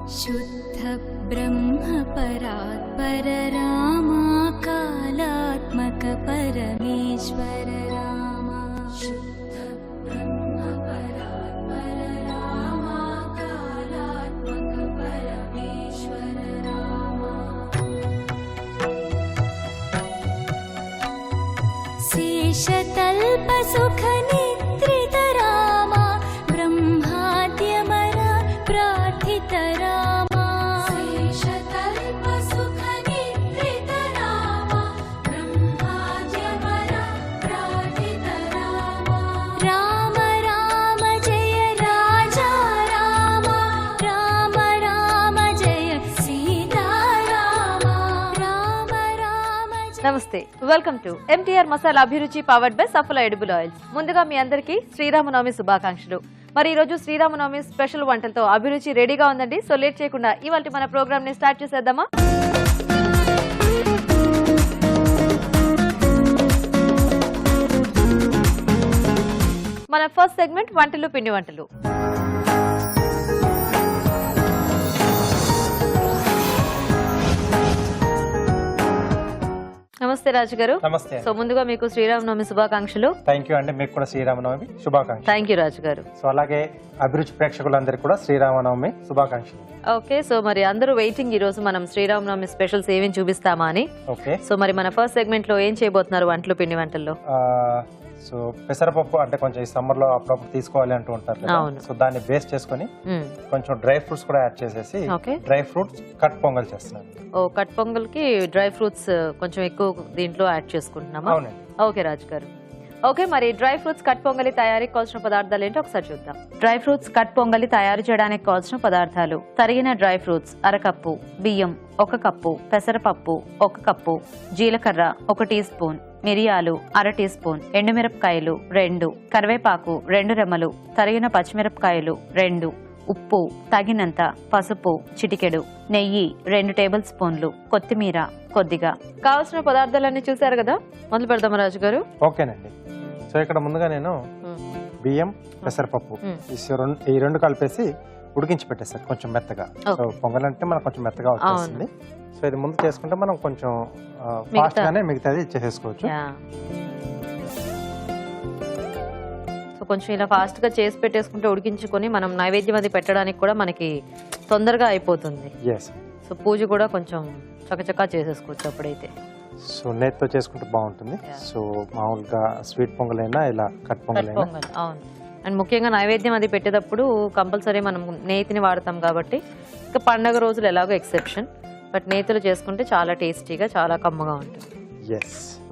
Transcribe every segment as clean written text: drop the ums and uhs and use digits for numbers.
शुद्ध ब्रह्म परात्पर रामा कालात्मक परमेश्वर रामा शुद्ध ब्रह्म परात्पर रामा कालात्मक परमेश्वर रामा शेषतल्प सुख निद्रित रामा ब्रह्माद्यमर प्रार्थित रामा शेषतल्प सुख निद्रित रामा ब्रह्माद्यमर प्रार्थित रामा राम राम जय राजा रामा राम राम जय सीता रामा राम राम నమస్తే, వెల్కమ్ టు ఎంటీఆర్ మసాలా అభిరుచి powered by Saphala edible oils. ముందుగా మీ అందరికీ శ్రీరామనవమి శుభాకాంక్షలు. మరి ఈ రోజు శ్రీరామనవమి స్పెషల్ వంటలతో అభిరుచి రెడీగా ఉందండి. సో లేట్ చేయకుండా ఇవాళ మన ప్రోగ్రామ్ ని స్టార్ట్ చేసేద్దామా? మన ఫస్ట్ సెగ్మెంట్ వంటలు పిండి వంటలు. నమస్తే రాజు గారు. నమస్తే. సో ముందుగా మీకు శ్రీరామనవమి శుభాకాంక్షలు. థ్యాంక్ యూ అండి, మీకు కూడా శ్రీరామనవమి శుభాకాంక్షలు. థ్యాంక్ యూ రాజు గారు. సో అలాగే అభిరుచి ప్రేక్షకులందరికీ కూడా శ్రీరామనవమి శుభాకాంక్షలు. ఓకే, సో మరి అందరూ వెయిటింగ్ ఈ రోజు మనం శ్రీరామనవమి స్పెషల్స్ ఏమేమి చూపిస్తామా అని. ఓకే, సో మరి మన ఫస్ట్ సెగ్మెంట్ లో ఏం చేయబోతున్నారు వంటలు పిండి వంటల్లో? సో పెసరపప్పు అంటే కొంచెం ఈ సమ్మర్ లో అప్పుడప్పుడు తీసుకోవాలి అంటూ ఉంటారు కదా. సో దాన్ని బేస్ చేసుకుని కొంచెం డ్రై ఫ్రూట్స్ కూడా యాడ్ చేసేసి డ్రై ఫ్రూట్స్ కట్ పొంగల్ చేస్తున్నాను. ఓ, కట్ పొంగల్ కి డ్రై ఫ్రూట్స్ కొంచెం ఎక్కువ దీంట్లో యాడ్ చేసుకుంటున్నామా? అవునండి. ఓకే రాజు గారు. ఓకే, మరి డ్రై ఫ్రూట్స్ కట్ పొంగలి తయారీకి కావాల్సిన పదార్థాలు ఏంటో ఒకసారి చూద్దాం. డ్రై ఫ్రూట్స్ కట్ పొంగలి తయారు చేయడానికి కావాల్సిన పదార్థాలు: తరిగిన డ్రై ఫ్రూట్స్ 1 కప్పు, బియ్యం 1 కప్పు, పెసరపప్పు 1 కప్పు, జీలకర్ర 1 టీ స్పూన్, మిరియాలు 1/2 టీ స్పూన్, ఎండుమిరపకాయలు 2, కరివేపాకు 2 రెమ్మలు, తరిగిన పచ్చిమిరపకాయలు 2, ఉప్పు తగినంత, పసుపు చిటికెడు, నెయ్యి 2 టేబుల్ స్పూన్లు, కొత్తిమీర కొద్దిగా. కావాల్సిన పదార్థాలన్నీ చూసారు కదా, మొదలు పెడదాం రాజు గారు. ఓకేనండి. సో ఇక్కడ ముందుగా నేను బియ్యం పెసరపప్పు ఈ రెండు కలిపేసి ఉడికించి పెట్టేసారు కొంచెం మెత్తగా. సో పొంగల్ అంటే మనకు కొంచెం మెత్తగా వచ్చేస్తుంది. సో ఇది ముందు చేసుకుంటే మనం కొంచెం ఫాస్ట్ గానే మిగతాది చేసేసుకోవచ్చు. సో కొంచెం ఇలా ఫాస్ట్ గా చేసి పెట్టేసుకుంటే ఉడికించుకొని మనం నైవేద్యం అది పెట్టడానికి కూడా మనకి తొందరగా అయిపోతుంది. సో పూజ కూడా కొంచెం చకచకా చేసేసుకోవచ్చు అప్పుడైతే. సో నేతితో చేసుకుంటే బాగుంటుంది. సో మామూలుగా స్వీట్ పొంగల్ అయినా ఇలా కట్ పొంగల్ అయినా. అవును, అండ్ ముఖ్యంగా నైవేద్యం అది పెట్టేటప్పుడు కంపల్సరీ మనం నేతిని వాడతాం కాబట్టి, ఇంకా పండగ రోజులు ఎలాగో ఎక్సెప్షన్, బట్ నేతిలో చేసుకుంటే చాలా టేస్టీగా చాలా కమ్మగా ఉంటుంది.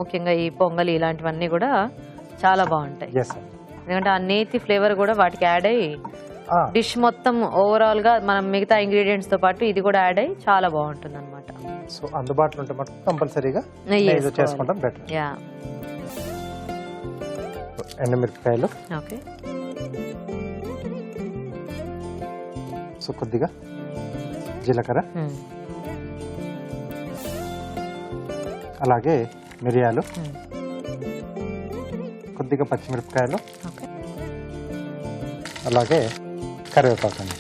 ముఖ్యంగా ఈ పొంగల్ ఇలాంటివన్నీ కూడా చాలా బాగుంటాయి, ఎందుకంటే ఆ నేతి ఫ్లేవర్ కూడా వాటికి యాడ్ అయ్యి డిష్ మొత్తం ఓవరాల్ గా మనం మిగతా ఇంగ్రీడియంట్స్ తో పాటు ఇది కూడా యాడ్ అయ్యి చాలా బాగుంటుంది అనమాట. సో అందుబాటులో ఉంటే మాత్రం కంపల్సరీగా చేసుకుంటాం బెటర్. ఎండుమిరపకాయలు, ఓకే, సో కొద్దిగా జీలకర్ర, అలాగే మిరియాలు, కొద్దిగా పచ్చిమిరపకాయలు, అలాగే కరివేపాకు అండి.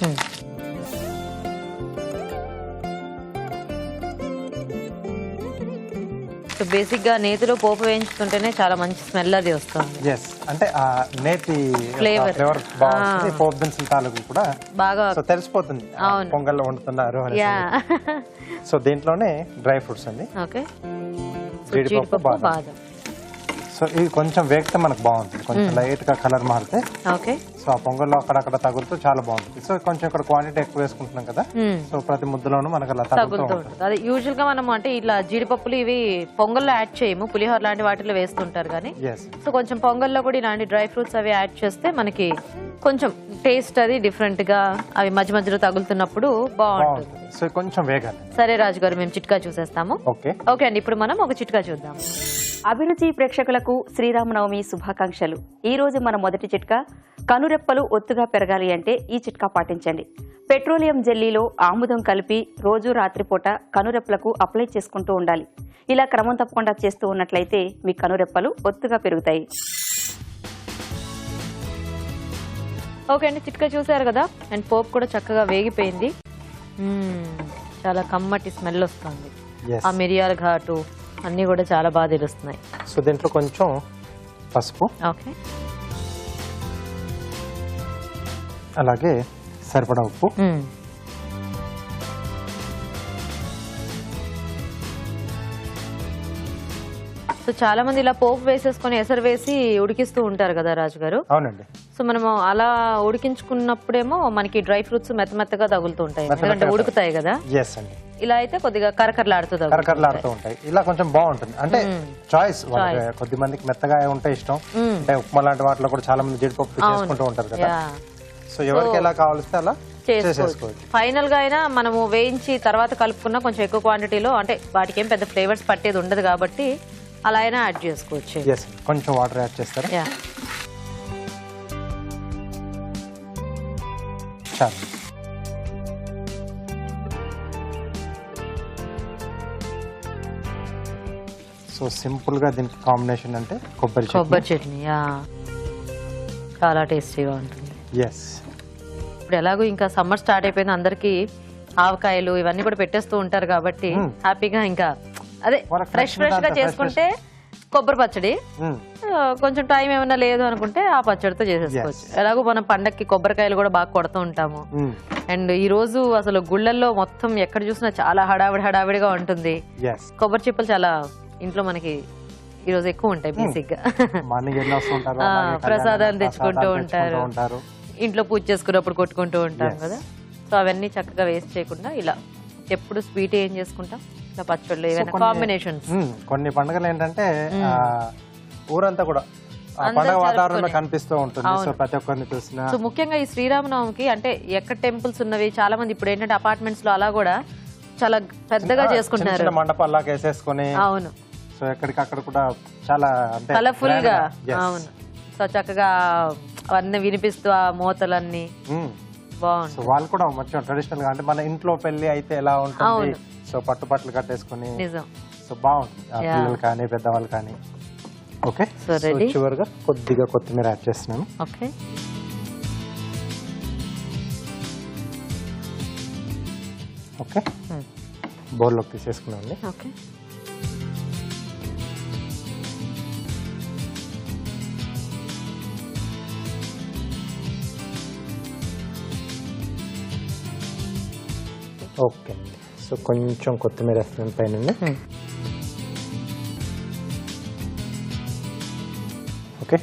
సో బేసిక్ గా నేతిలో పోపు వేయించుకుంటేనే చాలా మంచి స్మెల్ అది వస్తుంది. అంటే ఆ నేతి ఫ్లేవర్ బాగుంటుంది. పోపు దినుసుల తాలూకు కూడా బాగా తెలిసిపోతుంది పొంగల్లో వండుతున్నారు. సో దీంట్లోనే డ్రై ఫ్రూట్స్ అండి. ఓకే, జీడిపప్పు, బాదం. సో ఇది కొంచెం వేగితే మనకు బాగుంటుంది, కొంచెం లైట్ గా కలర్ మారితే. ఓకే, సో ఆ పొంగల్లో అక్కడక్కడ తగులుతూ చాలా బాగుంటుంది. సో కొంచెం ఇక్కడ క్వాంటిటీ ఎక్కువ వేసుకుంటున్నాం కదా, సో ప్రతి ముద్దలోనూ మనకు అలా తగులుతూ ఉంటుంది. అదే యూజువల్ గా మనం అంటే ఇట్లా జీడిపప్పులు ఇవి పొంగల్లో యాడ్ చేయము, పులిహోర లాంటి వాటిలో వేస్తుంటారు కానీ. సో కొంచెం పొంగల్లో కూడా ఇలాంటి డ్రై ఫ్రూట్స్ అవి యాడ్ చేస్తే మనకి కొంచెం టేస్ట్ అది డిఫరెంట్ గా అవి మధ్య మధ్యలో తగులుతున్నప్పుడు బాగుంటుంది. సో కొంచెం వేగాలి. సరే రాజు గారు, మేము చిట్కా చూసేస్తాము. ఓకే అండి, ఇప్పుడు మనం ఒక చిట్కా చూద్దాం. అభిరుచి ప్రేక్షకులకు శ్రీరామనవమి శుభాకాంక్షలు. ఈ రోజు మన మొదటి చిట్కా, కనురెప్పలు ఒత్తుగా పెరగాలి అంటే ఈ చిట్కా పాటించండి. పెట్రోలియం జెల్లీలో ఆముదం కలిపి రోజు రాత్రిపూట కనురెప్పలకు అప్లై చేసుకుంటూ ఉండాలి. ఇలా క్రమం తప్పకుండా చేస్తూ ఉన్నట్లయితే మీ కనురెప్పలు ఒత్తుగా పెరుగుతాయి. ఓకే అండి, చిట్కా చూసారు కదా, అండ్ పోపు కూడా చక్కగా వేగిపోయింది. చాలా కమ్మటి స్మెల్ వస్తుంది. Yes. ఆ మిరియాల ఘాటు అన్నీ కూడా చాలా బాగా తెలుస్తున్నాయి. సో దీంట్లో కొంచెం పసుపు, ఓకే, అలాగే సరిపడా ఉప్పు, సో చాలా మంది ఇలా పోపు వేసేసుకొని ఎసరు వేసి ఉడికిస్తూ ఉంటారు కదా రాజు గారు. అవునండి. సో మనము అలా ఉడికించుకున్నప్పుడేమో మనకి డ్రై ఫ్రూట్స్ మెత్తగా తగులుతూ ఉంటాయి, ఎందుకంటే ఉడుకుతాయి కదా. ఎస్ అండి. ఇలా అయితే కొద్దిగా కరకరలాడుతూ కరకరలాడుతూ ఉంటాయి. ఇలా కొంచెం బాగుంటుంది, అంటే చాయిస్. కొద్ది మందికి మెత్తగా ఉంటే ఇష్టం, అంటే ఉప్మా లాంటి వాటిలో కూడా చాలా మంది జీడిపప్పు చేసుకుంటూ ఉంటారు కదా. సో ఎవరికి ఎలా కావాలిస్తే అలా చేసేసుకోవచ్చు. ఫైనల్ గా అయినా మనము వేయించి తర్వాత కలుపుకున్నా కొంచెం ఎక్కువ క్వాంటిటీలో, అంటే వాటికి ఏం పెద్ద ఫ్లేవర్స్ పట్టేది ఉండదు కాబట్టి అలా అయినా యాడ్ చేసుకోవచ్చు. ఎస్, కొంచెం వాటర్ యాడ్ చేస్తారా? చాలు. సో సింపుల్ గా దీనికి కాంబినేషన్ అంటే కొబ్బరి చట్నీ. చాలా టేస్టీగా ఉంటుంది. ఎస్. ఇప్పుడు ఎలాగో ఇంకా సమ్మర్ స్టార్ట్ అయిపోయింది, అందరికి ఆవకాయలు ఇవన్నీ కూడా పెట్టేస్తూ ఉంటారు కాబట్టి హ్యాపీగా ఇంకా అదే ఫ్రెష్ గా చేసుకుంటే కొబ్బరి పచ్చడి, కొంచెం టైం ఏమైనా లేదు అనుకుంటే ఆ పచ్చడితో చేసేసుకోవచ్చు. ఎలాగో మనం పండక్కి కొబ్బరికాయలు కూడా బాగా కొడుతూ ఉంటాము. అండ్ ఈ రోజు అసలు గుళ్ళల్లో మొత్తం ఎక్కడ చూసినా చాలా హడావిడిగా ఉంటుంది. కొబ్బరి చిప్పలు చాలా ఇంట్లో మనకి ఈ రోజు ఎక్కువ ఉంటాయి. బేసిక్ గా ప్రసాదాన్ని తెచ్చుకుంటూ ఉంటారు, ఇంట్లో పూజ చేసుకున్నప్పుడు కొట్టుకుంటూ ఉంటారు కదా. సో అవన్నీ చక్కగా వేస్ట్ చేయకుండా ఇలా ఎప్పుడు స్వీట్ ఏం చేసుకుంటాం, ఇలా పచ్చళ్ళు ఏమైనా కాంబినేషన్స్. కొన్ని పండుగలు ఏంటంటే ఊరంతా కూడా పండుగ వాతావరణంలో కనిపిస్తూ ఉంటుంది. సో ప్రతి ఒక్కరిని చూసినా. సో ముఖ్యంగా ఈ శ్రీరామనవమికి అంటే ఎక్కడ టెంపుల్స్ ఉన్నవి, చాలా మంది ఇప్పుడు ఏంటంటే అపార్ట్మెంట్స్ లో అలా కూడా చాలా పెద్దగా చేసుకుంటున్నారు, మండపాల్లాగా వేసేసుకొని. అవును. సో ఎక్కడికక్కడ కూడా చాలా కలర్ఫుల్ గా. అవును. సో చక్కగా అవన్నీ వినిపిస్తూ ఆ మూతలన్నీ బాగుంది. సో వాళ్ళు కూడా మంచిగా ట్రెడిషనల్ గా, అంటే మన ఇంట్లో పెళ్లి అయితే ఎలా ఉంటుంది, సో పట్టుపట్లు కట్టేసుకుని. నిజం. సో బాగుంటుంది పిల్లలు కానీ పెద్దవాళ్ళు కానీ. ఓకే, సో చివరిగా కొద్దిగా కొత్తిమీర యాడ్ చేస్తున్నాను. ఓకే, ఓకే, బౌల్లోకి తీసేసుకున్నామండి. Okay, okay. సో కొంచెం కొత్తిమీర వేస్తున్నాను పైన. ఓకే,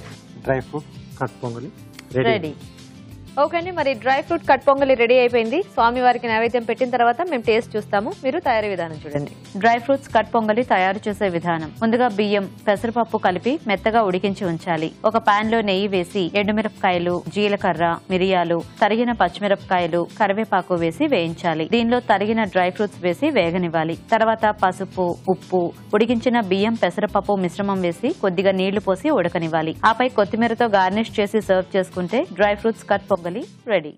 డ్రై ఫ్రూట్ కట్ పొంగలి రెడీ. ఓకే అండి, మరి డ్రై ఫ్రూట్ కట్ పొంగలి రెడీ అయిపోయింది. స్వామి వారికి నైవేద్యం పెట్టిన తర్వాత మేము టేస్ట్ చూస్తాము, మీరు తయారీ విధానం చూడండి. డ్రై ఫ్రూట్స్ కట్ పొంగలి తయారు చేసే విధానం: ముందుగా బియ్యం, పెసరపప్పు కలిపి మెత్తగా ఉడికించి ఉంచాలి. ఒక పాన్ లో నెయ్యి వేసి ఎండుమిరపకాయలు, జీలకర్ర, మిరియాలు, తరిగిన పచ్చిమిరపకాయలు, కరివేపాకు వేసి వేయించాలి. దీనిలో తరిగిన డ్రై ఫ్రూట్స్ వేసి వేగనివ్వాలి. తర్వాత పసుపు, ఉప్పు, ఉడికించిన బియ్యం, పెసరపప్పు మిశ్రమం వేసి కొద్దిగా నీళ్లు పోసి ఉడకనివ్వాలి. ఆపై కొత్తిమీరతో గార్నిష్ చేసి సర్వ్ చేసుకుంటే డ్రై ఫ్రూట్స్ కట్ పొంగలి రెడీ.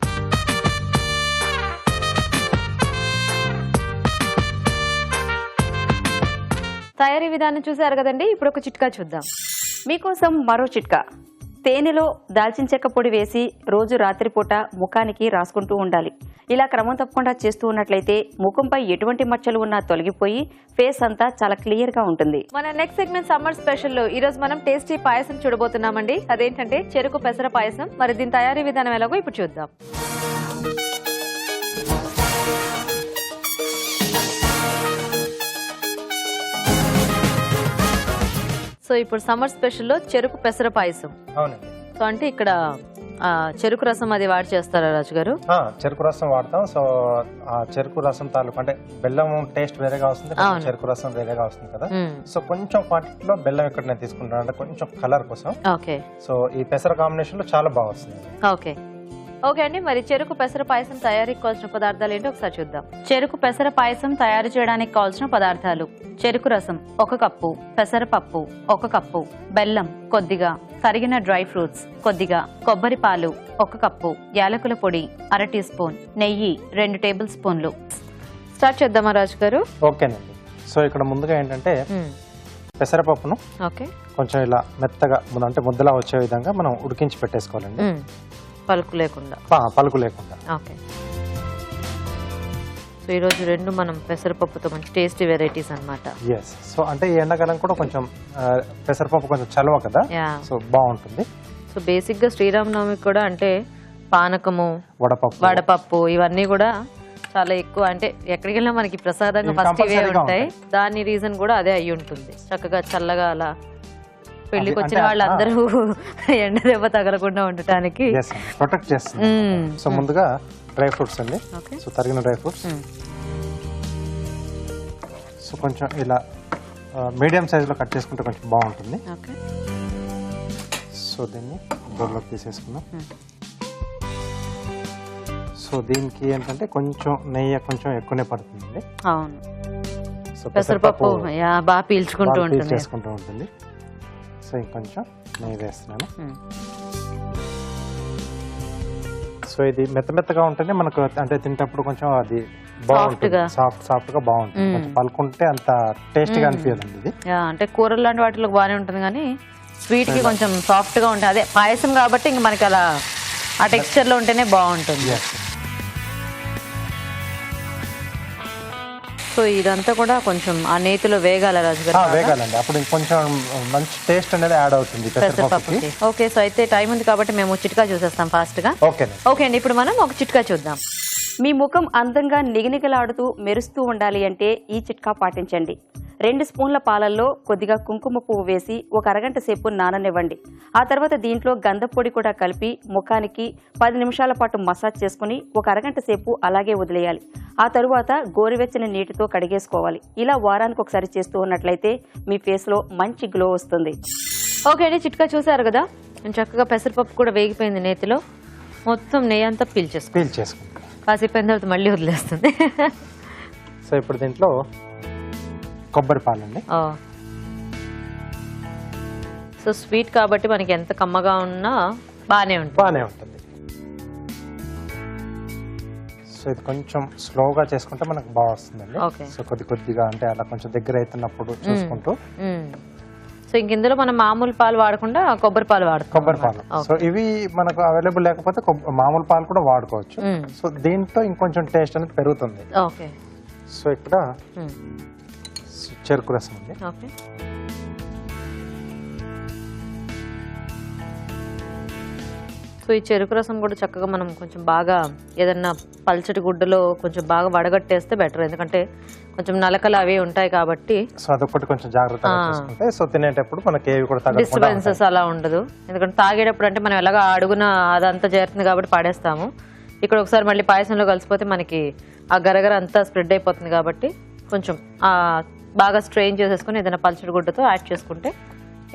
తయారీ విధానం చూసారు కదండి. ఇప్పుడు ఒక చిట్కా చూద్దాం. మీకోసం మరో చిట్కా. తేనెలో దాల్చిన చెక్క పొడి వేసి రోజు రాత్రిపూట ముఖానికి రాసుకుంటూ ఉండాలి. ఇలా క్రమం తప్పకుండా చేస్తూ ఉన్నట్లయితే ముఖంపై ఎటువంటి మచ్చలు ఉన్నా తొలగిపోయి ఫేస్ అంతా చాలా క్లియర్ గా ఉంటుంది. మన నెక్స్ట్ సెగ్మెంట్ సమ్మర్ స్పెషల్ లో ఈ రోజు మనం టేస్టీ పాయసం చూడబోతున్నామండి. అదేంటంటే చెరుకు పెసర పాయసం. మరి దీని తయారీ విధానం ఎలాగో ఇప్పుడు చూద్దాం. సో ఇప్పుడు సమ్మర్ స్పెషల్ లో చెరుకు పెసర పాయసం. అవునండి. సో అంటే ఇక్కడ చెరుకు రసం అది వాడి చేస్తారా రాజు గారు? చెరుకు రసం వాడతాం. సో ఆ చెరుకు రసం తాలూకు అంటే బెల్లం టేస్ట్ వేరేగా వస్తుంది, చెరుకు రసం వేరేగా వస్తుంది కదా. సో కొంచెం క్వాంటిటీలో బెల్లం ఇక్కడ నేను తీసుకుంటాను, అంటే కొంచెం కలర్ కోసం. ఓకే. సో ఈ పెసర కాంబినేషన్ లో చాలా బాగా వస్తుంది. ఓకే. ఓకే అండి, మరి చెరుకు పెసర పాయసం తయారీకి కావాల్సిన పదార్థాలు ఏంటో ఒకసారి చూద్దాం. చెరుకు పెసర పాయసం తయారు చేయడానికి కావాల్సిన పదార్థాలు: చెరుకు రసం 1 కప్పు, పెసరపప్పు 1 కప్పు, బెల్లం కొద్దిగా, తరిగిన డ్రై ఫ్రూట్స్ కొద్దిగా, కొబ్బరి పాలు 1 కప్పు, యాలకుల పొడి 1/2 టీ స్పూన్, నెయ్యి 2 టేబుల్ స్పూన్లు. స్టార్ట్ చేద్దామా రాజు గారు? ఓకేనండి. సో ఇక్కడ ముందుగా ఏంటంటే పెసరపప్పును కొంచెం ఇలా మెత్తగా అంటే ముద్దలా వచ్చే విధంగా మనం ఉడికించి పెట్టేసుకోవాలండి. పలుకు లేకుండా. పలుకు లేకుండా. ఓకే. సో ఈరోజు రెండు మనం పెసరపప్పుతో మంచి టేస్టీ వెరైటీస్ అన్నమాట. ఎస్. సో అంటే ఈ ఎండాకాలం కూడా కొంచెం పెసరపప్పు కొంచెం చలువ కదా, సో బాగుంటుంది. సో బేసిక్గా శ్రీరామనవమికి కూడా అంటే పానకము, వడపప్పు ఇవన్నీ కూడా చాలా ఎక్కువ. అంటే ఎక్కడికి వెళ్ళినా మనకి ప్రసాదంగా ఫస్ట్ ఇవే ఉంటాయి. దాని రీజన్ కూడా అదే అయి ఉంటుంది. చక్కగా చల్లగా అలా పెళ్లికి వచ్చిన వాళ్ళందరూ ఎండ దెబ్బ తగలకుండా ఉండటానికి ప్రొటెక్ట్ చేస్తుంది. సో ముందుగా డ్రై ఫ్రూట్స్ అండి. సో తరిగిన డ్రై ఫ్రూట్స్ సో కొంచెం ఇలా మీడియం సైజులో కట్ చేసుకుంటే కొంచెం బాగుంటుంది. సో దీన్ని బౌల్లోకి తీసేసుకుందాం. సో దీనికి ఏంటంటే కొంచెం నెయ్యి కొంచెం ఎక్కువనే పడుతుంది. అవును. సో పెసరపప్పు బాగా పీల్చుకుంటూ ఉంటుంది. సో ఇంకొంచెం నెయ్యి వేస్తున్నాను. సో ఇది మెత్తగా ఉంటుంది మనకు, అంటే తింటప్పుడు కొంచెం అది బాగుంటుంది, సాఫ్ట్ గా బాగుంటుంది. కొంచెం పలుకుంటే అంత టేస్టీగా అనిపించదండి ఇది. అంటే కూరలు లాంటి వాటిలో బాగానే ఉంటుంది కానీ స్వీట్ కి కొంచెం సాఫ్ట్ గా ఉంటుంది. అదే పాయసం కాబట్టి ఇంక మనకి అలా ఆ టెక్స్చర్ లో ఉంటేనే బాగుంటుంది. సో ఇదంతా కూడా కొంచెం ఆ నేతిలో వేగాల రాజుగారు. వేగాలండి, అప్పుడు కొంచెం మంచి టేస్ట్ అనేది యాడ్ అవుతుంది పెసరపప్పుకి. ఓకే. సో అయితే టైం ఉంది కాబట్టి మేము చిట్కా చూసేస్తాం ఫాస్ట్ గా. ఓకే అండి, ఇప్పుడు మనం ఒక చిట్కా చూద్దాం. మీ ముఖం అందంగా నిగనిగలాడుతూ మెరుస్తూ ఉండాలి అంటే ఈ చిట్కా పాటించండి. 2 స్పూన్ల పాలల్లో కొద్దిగా కుంకుమ పువ్వు వేసి ఒక అరగంట సేపు నాననివ్వండి. ఆ తర్వాత దీంట్లో గంధ పొడి కూడా కలిపి ముఖానికి 10 నిమిషాల పాటు మసాజ్ చేసుకుని ఒక అరగంట సేపు అలాగే వదిలేయాలి. ఆ తరువాత గోరువెచ్చని నీటితో కడిగేసుకోవాలి. ఇలా వారానికి ఒకసారి చేస్తూ ఉన్నట్లయితే మీ ఫేస్ లో మంచి గ్లో వస్తుంది. ఓకే అండి, చిట్కా చూసారు కదా. నేను చక్కగా పెసరపప్పు కూడా వేగిపోయింది నేతిలో. మొత్తం నెయ్యి అంతా పీల్చేసుకుంటాం. కాసేపు అయిన తర్వాత మళ్ళీ వదిలేస్తుంది. సో ఇప్పుడు దీంట్లో కొబ్బరి పాలండి. సో స్వీట్ కాబట్టి మనకి ఎంత కమ్మగా ఉన్నా బాగానే ఉంటుంది. సో ఇది కొంచెం స్లోగా చేసుకుంటే మనకు బాగా వస్తుందండి. సో కొద్దిగా అంటే అలా కొంచెం దగ్గర అవుతున్నప్పుడు చూసుకుంటూ. సో ఇంక ఇందులో మనం మామూలు పాలు వాడకుండా కొబ్బరి పాలు వాడతాం. కొబ్బరి పాలు. సో ఇవి మనకు అవైలబుల్ లేకపోతే మామూలు పాలు కూడా వాడుకోవచ్చు. సో దీంట్లో ఇంకొంచెం టేస్ట్ అనేది పెరుగుతుంది. ఓకే. సో ఇక్కడ చెరుకు రసం అండి. ఓకే. సో ఈ చెరుకు రసం కూడా చక్కగా మనం కొంచెం బాగా ఏదన్నా పల్చటి గుడ్డలో కొంచెం బాగా వడగట్టేస్తే బెటర్. ఎందుకంటే కొంచెం నలకలు అవి ఉంటాయి కాబట్టి. సో అదొకటి కొంచెం జాగ్రత్తగా చేసుకుంటే సో తినేటప్పుడు మనకి ఏవి కూడా డిస్టర్బెన్సెస్ అలా ఉండదు. ఎందుకంటే తాగేటప్పుడు అంటే మనం ఎలాగో అడుగున అదంతా చేరుతుంది కాబట్టి పడేస్తాము. ఇక్కడ ఒకసారి మళ్ళీ పాయసంలో కలిసిపోతే మనకి ఆ గరగర అంతా స్ప్రెడ్ అయిపోతుంది కాబట్టి కొంచెం బాగా స్ట్రెయిన్ చేసేసుకుని ఏదైనా పల్చడి గుడ్డతో యాడ్ చేసుకుంటే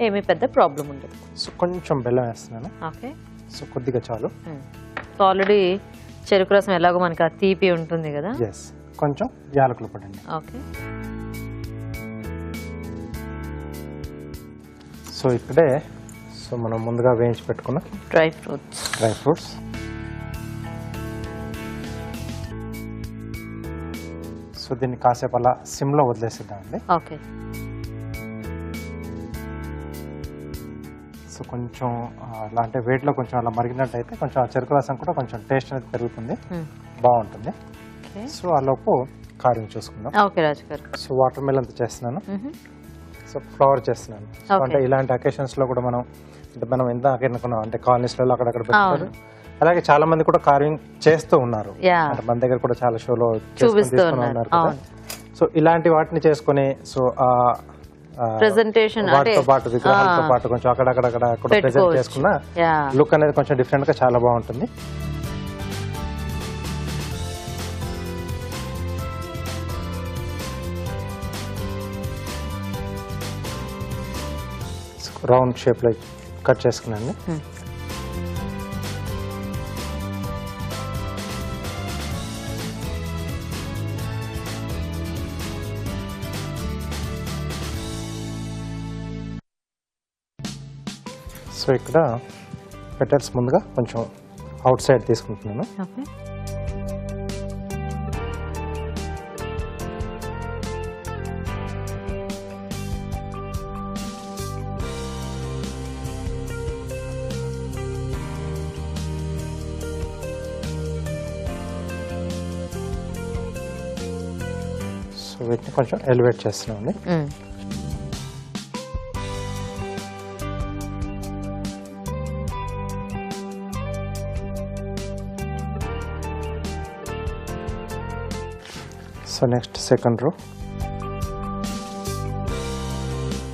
ఏమీ పెద్ద ప్రాబ్లం ఉండదు. సో కొంచెం బెల్లం వేస్తున్నాను. ఓకే. సో కొద్దిగా చాలు. ఆల్రెడీ చెరుకు రసం ఎలాగో మనకి ఆ తీపి ఉంటుంది కదా. కొంచెం యాలకులు పడండి. ఓకే. సో ఇక్కడే సో మనం ముందుగా వేయించి పెట్టుకున్న డ్రై ఫ్రూట్స్ సో దీన్ని కాసేపు అలా సిమ్లో వదిలేసిద్దామండి. ఓకే. సో కొంచెం అలా అంటే వేడిలో కొంచెం అలా మరిగినట్టయితే కొంచెం ఆ చెరుకు రసం కూడా కొంచెం టేస్ట్ అనేది పెరుగుతుంది, బాగుంటుంది. సో ఆ లోపు కారం చూసుకుందాం. ఓకే రాజు గారు. సో వాటర్ మిలన్ చేస్తున్నాను. సో ఫ్లవర్ చేస్తున్నాను. సో అంటే ఇలాంటి అకేషన్స్ లో కూడా మనం ఎంత అనుకున్నాం అంటే కాలనీస్లలో అక్కడక్కడ పెట్టుకుంటారు. అలాగే చాలా మంది కూడా కార్వింగ్ చేస్తూ ఉన్నారు. అంటే మన దగ్గర కూడా చాలా షోలో ఉన్నారు కదా. సో ఇలాంటి వాటిని చేసుకుని సో ప్రెజెంటేషన్ వాటితో పాటు విగ్రహాలతో పాటు కొంచెం అక్కడక్కడ కూడా ప్రెజెంట్ చేసుకున్న లుక్ అనేది కొంచెం డిఫరెంట్ గా చాలా బాగుంటుంది. రౌండ్ షేప్ లో కట్ చేసుకున్నాను. సో ఇక్కడ పెటల్స్ ముందుగా కొంచెం అవుట్ సైడ్ తీసుకుంటున్నాను. సో వీటిని కొంచెం ఎలివేట్ చేస్తున్నామండి. So next second row.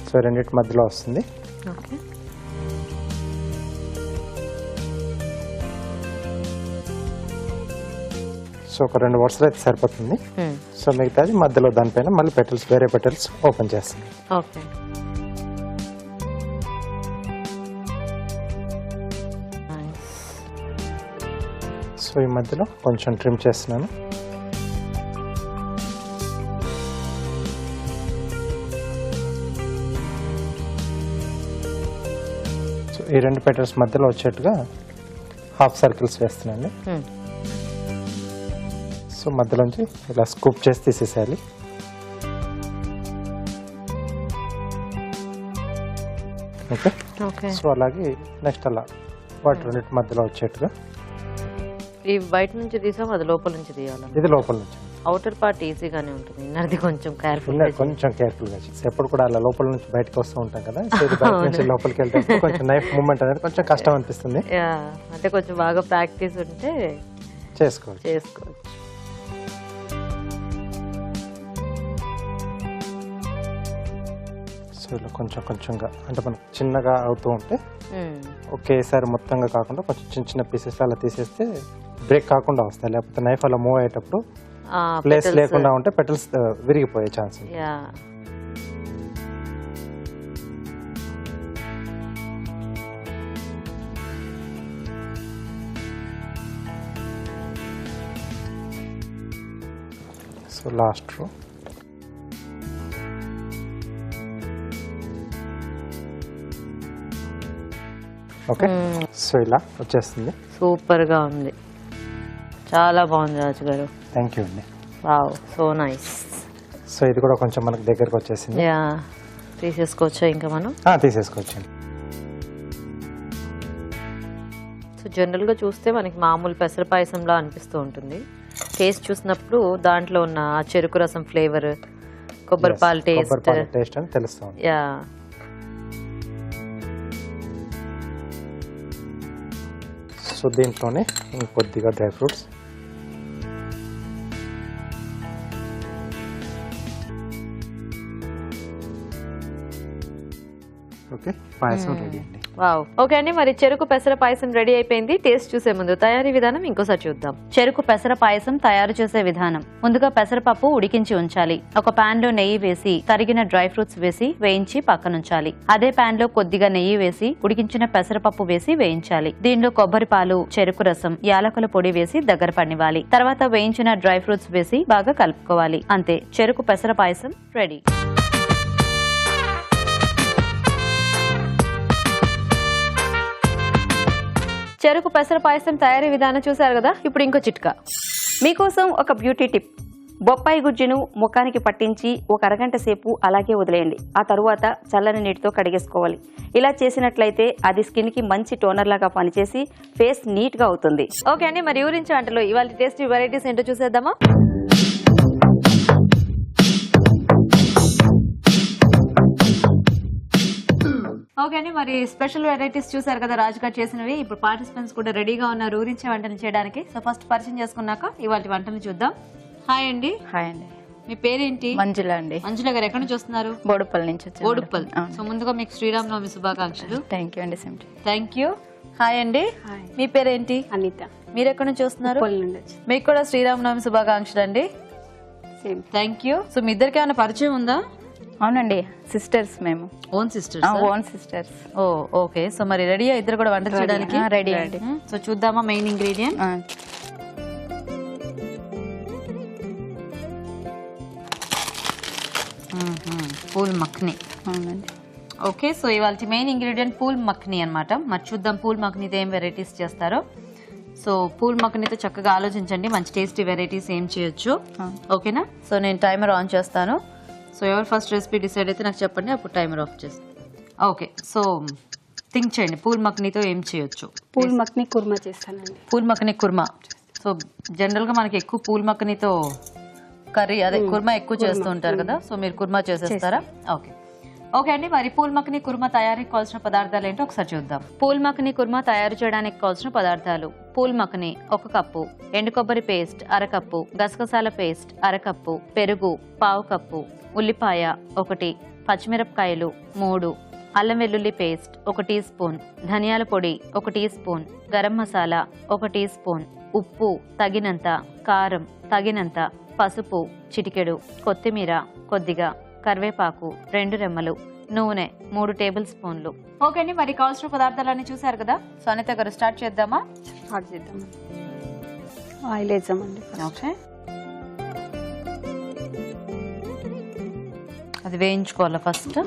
So రెండింటి మధ్యలో వస్తుంది. ఓకే. సో ఒక 2 వరుసలు అయితే సరిపోతుంది. సో మిగతాది మధ్యలో దానిపైన మళ్ళీ పెటల్స్, వేరే పెటల్స్ ఓపెన్ చేస్తాం. ఓకే. సో ఈ మధ్యలో కొంచెం ట్రిమ్ చేస్తున్నాను. సో ఈ 2 పెటల్స్ మధ్యలో వచ్చేట్టుగా హాఫ్ సర్కిల్స్ వేస్తున్నాను. సో మధ్యలోంచి ఇలా స్కూప్ చేసి తీసేసేయాలి. ఓకే. ఓకే. సో అలాగే నెక్స్ట్ అలా వాటి రెండింటి మధ్యలో వచ్చేట్టుగా. ఈ బయట నుంచి తీసాం, అది లోపల నుంచి తీయాలి. ఇది లోపల నుంచి. అవుటర్ పార్ట్ ఈజీగానే ఉంటుంది, ఇన్నర్ది కొంచెం కేర్ఫుల్. కొంచెం కేర్ఫుల్ గా ఎప్పుడు కూడా అలా లోపల నుంచి బయటకు వస్తూ ఉంటాం కదా. సో ఇది బయట నుంచి లోపలికి వెళ్తే కొంచెం నైఫ్ మూవ్మెంట్ అనేది కొంచెం కష్టం అనిపిస్తుంది. అంటే కొంచెం బాగా ప్రాక్టీస్ ఉంటే చేసుకోవచ్చు. సో ఇలా కొంచెం కొంచెంగా అంటే మనకు చిన్నగా అవుతూ ఉంటే ఒకేసారి మొత్తంగా కాకుండా కొంచెం చిన్న చిన్న పీసెస్ అలా తీసేస్తే బ్రేక్ కాకుండా వస్తాయి. లేకపోతే నైఫ్ అలా మూవ్ అయ్యేటప్పుడు ప్లేస్ లేకుండా ఉంటే పెటల్స్ విరిగిపోయే ఛాన్స్ ఉంది. సో లాస్ట్ రో. ఓకే. సో ఇలా వచ్చేస్తుంది. సూపర్ గా ఉంది, చాలా బాగుంది రాజు గారు. థ్యాంక్ యూ అండి. Wow, so nice. సో ఇది కూడా కొంచెం మనకు దగ్గరకు వచ్చేసింది. తీసేసుకోవచ్చా ఇంకా మనం? తీసేసుకోవచ్చండి. సో జనరల్గా చూస్తే మనకి మామూలు పెసర పాయసంలా అనిపిస్తూ ఉంటుంది. టేస్ట్ చూసినప్పుడు దాంట్లో ఉన్న చెరుకు రసం ఫ్లేవర్, కొబ్బరి పాలు టేస్ట్ అని తెలుస్తుంది. సో దీంట్లోనే ఇంకొద్దిగా డ్రై ఫ్రూట్స్. ఓకే, పాయసం రెడీ అండి. వావ్. ఓకే అండి, మరి చెరుకు పెసర పాయసం రెడీ అయిపోయింది. టేస్ట్ చూసే ముందు తయారీ విధానం ఇంకోసారి చూద్దాం. చెరుకు పెసర పాయసం తయారు చేసే విధానం. ముందుగా పెసరపప్పు ఉడికించి ఉంచాలి. ఒక పాన్ లో నెయ్యి వేసి తరిగిన డ్రై ఫ్రూట్స్ వేసి వేయించి పక్కనుంచాలి. అదే పాన్ లో కొద్దిగా నెయ్యి వేసి ఉడికించిన పెసరపప్పు వేసి వేయించాలి. దీనిలో కొబ్బరి పాలు, చెరుకు రసం, యాలకుల పొడి వేసి దగ్గర పనివ్వాలి. తర్వాత వేయించిన డ్రై ఫ్రూట్స్ వేసి బాగా కలుపుకోవాలి. అంతే, చెరుకు పెసర పాయసం రెడీ. చెరుకు పెసర పాయసం తయారీ విధానం చూసారు కదా. ఇప్పుడు ఇంకో చిట్కా మీకోసం, ఒక బ్యూటీ టిప్. బొప్పాయి గుజ్జును ముఖానికి పట్టించి ఒక అరగంట సేపు అలాగే వదిలేయండి. ఆ తరువాత చల్లని నీటితో కడిగేసుకోవాలి. ఇలా చేసినట్లయితే అది స్కిన్ కి మంచి టోనర్ లాగా పనిచేసి ఫేస్ నీట్ గా అవుతుంది. ఓకే అండి, మరి ఊరించి వంటలో ఇవాళ టేస్టీ వెరైటీస్ ఏంటో చూసేద్దామా. ఓకే అండి, మరి స్పెషల్ వెరైటీస్ చూసారు కదా రాజు గారు చేసినవి. ఇప్పుడు పార్టిసిపెంట్స్ కూడా రెడీగా ఉన్నారు ఊరించే వంటను చేయడానికి. సో ఫస్ట్ పరిచయం చేసుకున్నాక ఇవాళ వంటను చూద్దాం. హాయ్ అండి. హాయ్ అండి. మీ పేరేంటి? మంజుల అండి. మంజుల గారు ఎక్కడి నుంచి వస్తున్నారు? బోడుపల్లి నుంచి వచ్చాను. బోడుపల్లి. సో ముందుగా మీకు శ్రీరామనవమి శుభాకాంక్షలు. థ్యాంక్ యూ అండి. Thank you. హాయ్ అండి. మీ పేరేంటి? అనిత. మీరు ఎక్కడి నుంచి వస్తున్నారు? మీకు కూడా శ్రీరామనవమి శుభాకాంక్షలు అండి. Thank you. సో మీ ఇద్దరికి ఏమైనా పరిచయం ఉందా? అవునండి, సిస్టర్స్ మేము. Own sisters? Own sisters. Oh okay. So మరి రెడీ ఇద్దరు కూడా వంట చేయడానికి? రెడీ అండి. సో చూద్దామా మెయిన్ ఇంగ్రీడియంట్. పూల్ మఖ్ని. అవునండి. ఓకే, సో ఇవాళ మెయిన్ ఇంగ్రీడియంట్ పూల్ మఖ్ని అన్నమాట. మరి చూద్దాం పూల్ మఖ్నీతో ఏం వెరైటీస్ చేస్తారో. సో పూల్ మఖ్నీతో చక్కగా ఆలోచించండి, మంచి టేస్టీ వెరైటీస్ ఏం చేయొచ్చు. ఓకేనా? సో నేను టైమర్ ఆన్ చేస్తాను. సో ఎవరు ఫస్ట్ రెసిపీ డిసైడ్ అయితే నాకు చెప్పండి, అప్పుడు టైమర్ ఆఫ్ చేస్తాను. ఓకే, సో థింక్ చేయండి పూల్ మఖ్నీతో ఏం చేయొచ్చు. పూల్ మఖ్ని కుర్మా చేస్తానండి. పూల్ మఖ్ని కుర్మా. సో జనరల్గా మనకి ఎక్కువ పూల్ మఖ్నీతో కర్రీ అదే కుర్మా ఎక్కువ చేస్తూ ఉంటారు కదా, సో మీరు కుర్మా చేసేస్తారా? ఓకే ఓకే అండి. మరి పూల్ మఖని కుర్మా తయారీకి కావాల్సిన పదార్థాలు ఏంటో ఒకసారి చూద్దాం. పూల్ మఖని కుర్మా తయారు చేయడానికి కావాల్సిన పదార్థాలు: పూల్ మఖని 1 కప్పు, ఎండు కొబ్బరి పేస్ట్ 1/2 కప్పు, గసగసాల పేస్ట్ 1/2 కప్పు, పెరుగు 1/2 కప్పు, ఉల్లిపాయ 1, పచ్చిమిరపకాయలు 3, అల్లం వెల్లుల్లి పేస్ట్ 1 టీ స్పూన్, ధనియాల పొడి 1 teaspoon, garam masala 1 teaspoon, ఉప్పు తగినంత, కారం తగినంత, పసుపు చిటికెడు, కొత్తిమీర కొద్దిగా, కరివేపాకు 2 రెమ్మలు, నూనె 3 టేబుల్ స్పూన్లు. ఓకే అండి, మరి కావాల్సిన పదార్థాలన్నీ చూసారు కదా. సో అనిత గారు స్టార్ట్ చేద్దామా? స్టార్ట్ చేద్దాం. ఆయిల్ వేద్దామండి. ఓకే, అది వేయించుకోవాలా ఫస్ట్?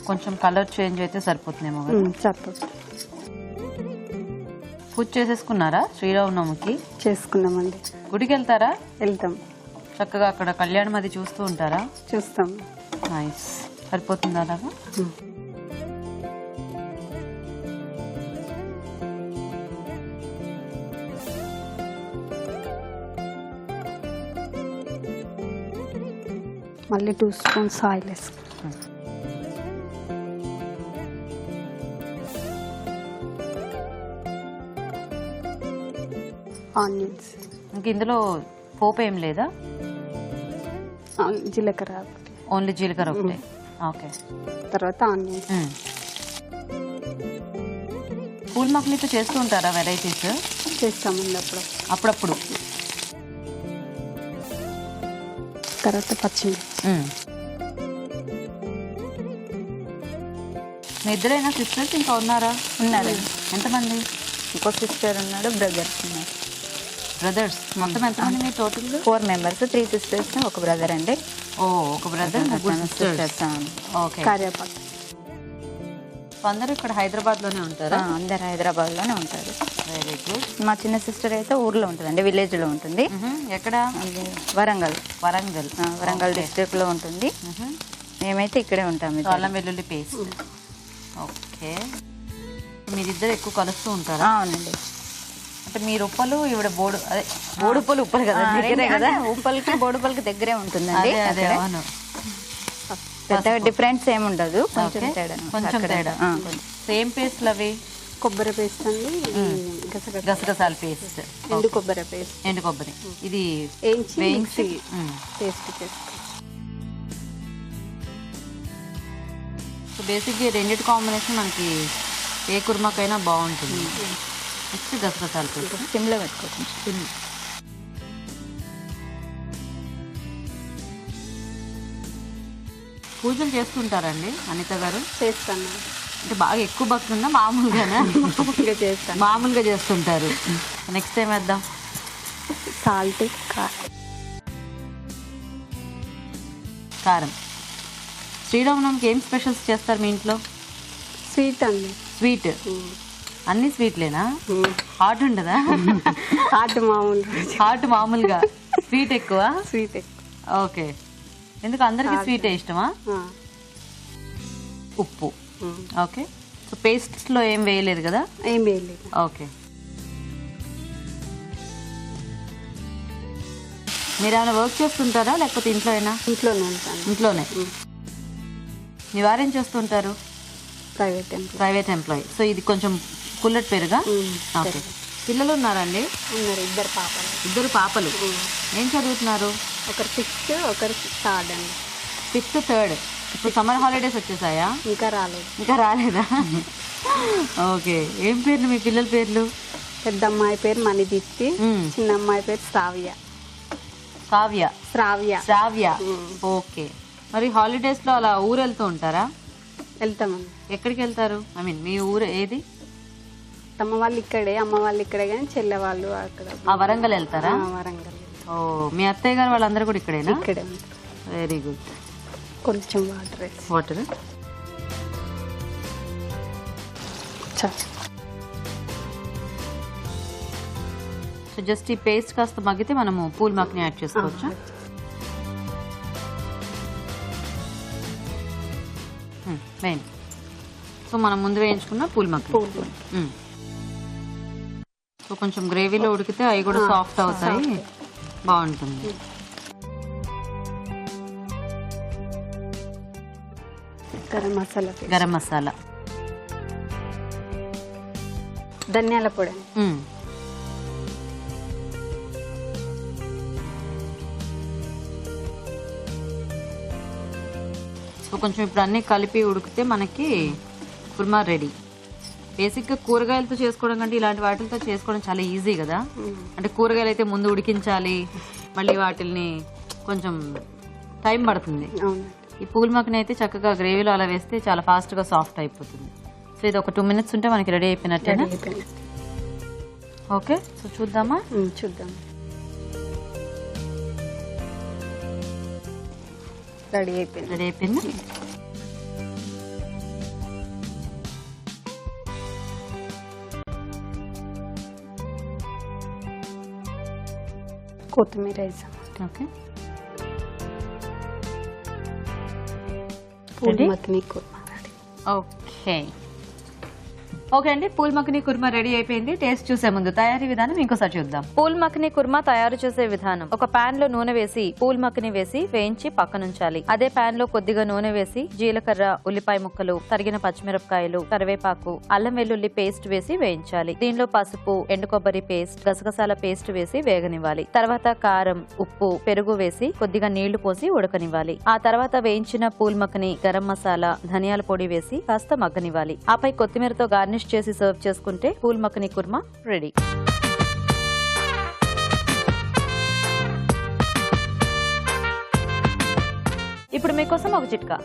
కొంచెం కలర్ చేంజ్ అయితే సరిపోతుందేమో కదా. సరిపోతుంది. పూజ చేసేసుకున్నారా శ్రీరామనవమికి? చేసుకున్నామండి. గుడికి వెళ్తారా? వెళ్తాం. చక్కగా అక్కడ కళ్యాణం అది చూస్తూ ఉంటారా? చూస్తాం. నైస్. సరిపోతుందా అలాగా? మళ్ళీ 2 స్పూన్స్ ఆయిల్ వేసుకుంటాం. ఆనియన్స్. ఇంక ఇందులో పోపు ఏం లేదా? జీలకర్ర ఒకటి. ఓన్లీ జీలకర్ర ఒకటే. ఓకే. తర్వాత ఆనియన్స్. పూల్ మఖనీతో చేస్తూ ఉంటారా వెరైటీస్? చేస్తామండి అప్పుడప్పుడు. తర్వాత పచ్చిమిర్చి. మీ ఇద్దరైనా సిస్టర్స్ ఇంకా ఉన్నారా? ఉన్నారండి. ఎంతమంది? ఇంకో సిస్టర్ ఉన్నాడు, బ్రదర్స్ ఉన్నారు. బ్రదర్స్ మొత్తం ఎంతమంది మీ టోటల్? 4 మెంబర్స్, 3 సిస్టర్స్, ఒక బ్రదర్ అండి. ఓ, ఒక బ్రదర్, 3 సిస్టర్స్. ఓకే. కరివేపాకు. అందరూ ఇక్కడ హైదరాబాద్ లోనే ఉంటారా? అందరు హైదరాబాద్ లోనే ఉంటారు. Very good. మా చిన్న సిస్టర్ అయితే ఊర్లో ఉంటుందండి, విలేజ్ లో ఉంటుంది. ఎక్కడ? అది వరంగల్. వరంగల్ డిస్ట్రిక్ట్ లో ఉంటుంది. మేమైతే ఇక్కడే ఉంటాము. అల్లం వెల్లుల్లి పేస్ట్. ఓకే. మీరిద్దరు ఎక్కువ కలుస్తూ ఉంటారా? అవునండి. అంటే మీరు ఉప్పలు, ఈవిడ బోడు, అదే బోడుప్పలు ఉప్పలు కదా, దగ్గరే కదా. ఉప్పలకి బోడుపల్లికి దగ్గరే ఉంటుందండి. అదే అవును. పెద్ద డిఫరెన్స్ ఏమి ఉండదు, కొంచెం తేడా. కొంచెం తేడా. సేమ్ పేస్ట్లు అవి? కొబ్బరి పేస్ట్ అండి, గసగసాల పేస్ట్, ఎండు కొబ్బరి పేస్ట్. ఎండు కొబ్బరి ఇది వేయించి పేస్ట్ చేసుకో. సో బేసిక్గా రెండింటి కాంబినేషన్ మనకి ఏ కుర్మాకైనా బాగుంటుంది. నెక్స్ట్ గసగసాల పేస్ట్ సిమ్లో పెట్టుకోవచ్చు. పూజలు చేస్తుంటారండి అనిత గారు? చేస్తాను. అంటే బాగా ఎక్కువ భక్తి ఉందా మామూలుగానా? చేస్తాను. మామూలుగా చేస్తుంటారు. నెక్స్ట్ టైం వేద్దాం. సాల్ట్, కారం. శ్రీరామనవమికి ఏం స్పెషల్స్ చేస్తారు మీ ఇంట్లో? స్వీట్ అండి. స్వీట్ అన్ని స్వీట్లేనా? హాట్ ఉండదా? హాట్ మామూలుగా, స్వీట్ ఎక్కువ. స్వీట్ ఎక్కువ. ఓకే. ఎందుకు అందరికి స్వీటే ఇష్టమా? ఉప్పు. ఓకే. సో పేస్ట్స్ లో ఏం వేయలేదు కదా? ఏం వేయలేదు. ఓకే. మీరు ఏమైనా వర్క్ చేస్తుంటారా లేకపోతే ఇంట్లోనేనా? ఇంట్లోనే ఉంటాను. ఇంట్లోనే. మీ వారేం చేస్తుంటారు? Private employee. సో ఇది కొంచెం పుల్లటి పెరుగా? ఓకే. పిల్లలు ఉన్నారండి? ఉన్నారు. 2 పాపలు. ఏం చదువుతున్నారు? ఒకరు 6th, ఒకరు 3rd అండి. 5th, 3rd. ఇప్పుడు సమ్మర్ హాలిడేస్ వచ్చేసాయా? ఇంకా రాలేదా? ఓకే. ఏం పేర్లు మీ పిల్లల పేర్లు? పెద్ద అమ్మాయి పేరు మణిదీప్తి, చిన్న అమ్మాయి పేరు శ్రావ్య. ఓకే. మరి హాలిడేస్ లో అలా ఊరు వెళ్తూ ఉంటారా? వెళ్తామండి. ఎక్కడికి వెళ్తారు? ఐ మీన్ మీ ఊరు ఏది? అమ్మ వాళ్ళు ఇక్కడే, కానీ చెల్లె వాళ్ళు అక్కడ. వరంగల్ వెళ్తారా? వరంగల్. ఓ, మీ అత్తయ్య గారు వాళ్ళందరూ కూడా ఇక్కడేనా? ఇక్కడే. Very good. కొంచెం వాటర్. సో జస్ట్ ఈ పేస్ట్ కాస్త మగ్గితే మనము పూల్ మఖని యాడ్ చేసుకోవచ్చా? వేయండి. సో మనం ముందు వేయించుకున్న పూల్ మఖని. సో కొంచెం గ్రేవీలో ఉడికితే అవి కూడా సాఫ్ట్ అవుతాయి, బాగుంటుంది. గరం మసాలా పేస్ట్, గరం మసాలా, ధనియాల పొడి, సో కొంచెం ఇప్పుడు అన్నీ కలిపి ఉడికితే మనకి కుర్మా రెడీ. బేసిక్గా కూరగాయలతో చేసుకోవడం కంటే ఇలాంటి వాటితో చేసుకోవడం చాలా ఈజీ కదా. అంటే కూరగాయలు అయితే ముందు ఉడికించాలి, మళ్ళీ వాటిని కొంచెం టైం పడుతుంది. అవును. ఈ పూల్ మక్కని అయితే చక్కగా గ్రేవీలో అలా వేస్తే చాలా ఫాస్ట్గా సాఫ్ట్ అయిపోతుంది. సో ఇది ఒక 2 minutes ఉంటే మనకి రెడీ అయిపోయినట్టేనా? ఓకే, సో చూద్దామా? చూద్దాం. రెడీ అయిపోయింది. రెడీ అయిపోయింది. కొత్తిమీర వేసాం. Okay, phool makhana kurma ready. Okay okay అండి, పూల్ మక్కని కుర్మా రెడీ అయిపోయింది. టేస్ట్ చూసే ముందు తయారీ విధానం ఇంకోసారి చూద్దాం. పూల్ మక్కని కుర్మా తయారు చేసే విధానం: ఒక పాన్ లో నూనె వేసి పూల్ మక్కని వేసి వేయించి పక్కనుంచాలి. అదే పాన్ లో కొద్దిగా నూనె వేసి జీలకర్ర, ఉల్లిపాయ ముక్కలు, తరిగిన పచ్చిమిరపకాయలు, కరివేపాకు, అల్లం వెల్లుల్లి పేస్ట్ వేసి వేయించాలి. దీనిలో పసుపు, ఎండు కొబ్బరి పేస్ట్, గసగసాల పేస్ట్ వేసి వేగనివ్వాలి. తర్వాత కారం, ఉప్పు, పెరుగు వేసి కొద్దిగా నీళ్లు పోసి ఉడకనివ్వాలి. ఆ తర్వాత వేయించిన పూల్ మక్కని, గరం మసాలా, ధనియాల పొడి వేసి కాస్త మగ్గనివ్వాలి. ఆపై కొత్తిమీరతో గార్నిష్ చేసి సర్వ్ చేసుకుంటే పూల్ మక్కని కుర్మా రెడీ. ఇప్పుడు మీకోసం ఒక చిట్కా.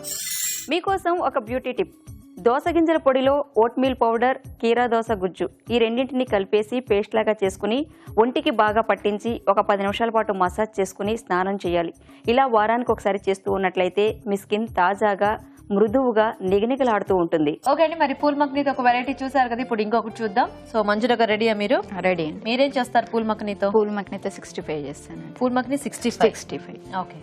మీకోసం ఒక బ్యూటీ టిప్. దోస గింజల పొడిలో ఓట్ మీల్ పౌడర్, కీరా దోస గుజ్జు ఈ రెండింటిని కలిపేసి పేస్ట్ లాగా చేసుకుని ఒంటికి బాగా పట్టించి ఒక 10 నిమిషాల పాటు మసాజ్ చేసుకుని స్నానం చేయాలి. ఇలా వారానికి ఒకసారి చేస్తూ ఉన్నట్లయితే మీ స్కిన్ తాజాగా, మృదువుగా, నిగనిగలాడుతూ ఉంటుంది. ఓకే అండి, మరి పూల్ మక్కనీతో ఒక వెరైటీ చూసారు కదా, ఇప్పుడు ఇంకొకటి చూద్దాం. సో మంజుల గారు రెడీయా? మీరు రెడీ. మీరేం చేస్తారు పూల్ మక్కనీతో? పూల్ మక్కనీతో 65 చేస్తాను. పూల్ మక్కని 65. ఓకే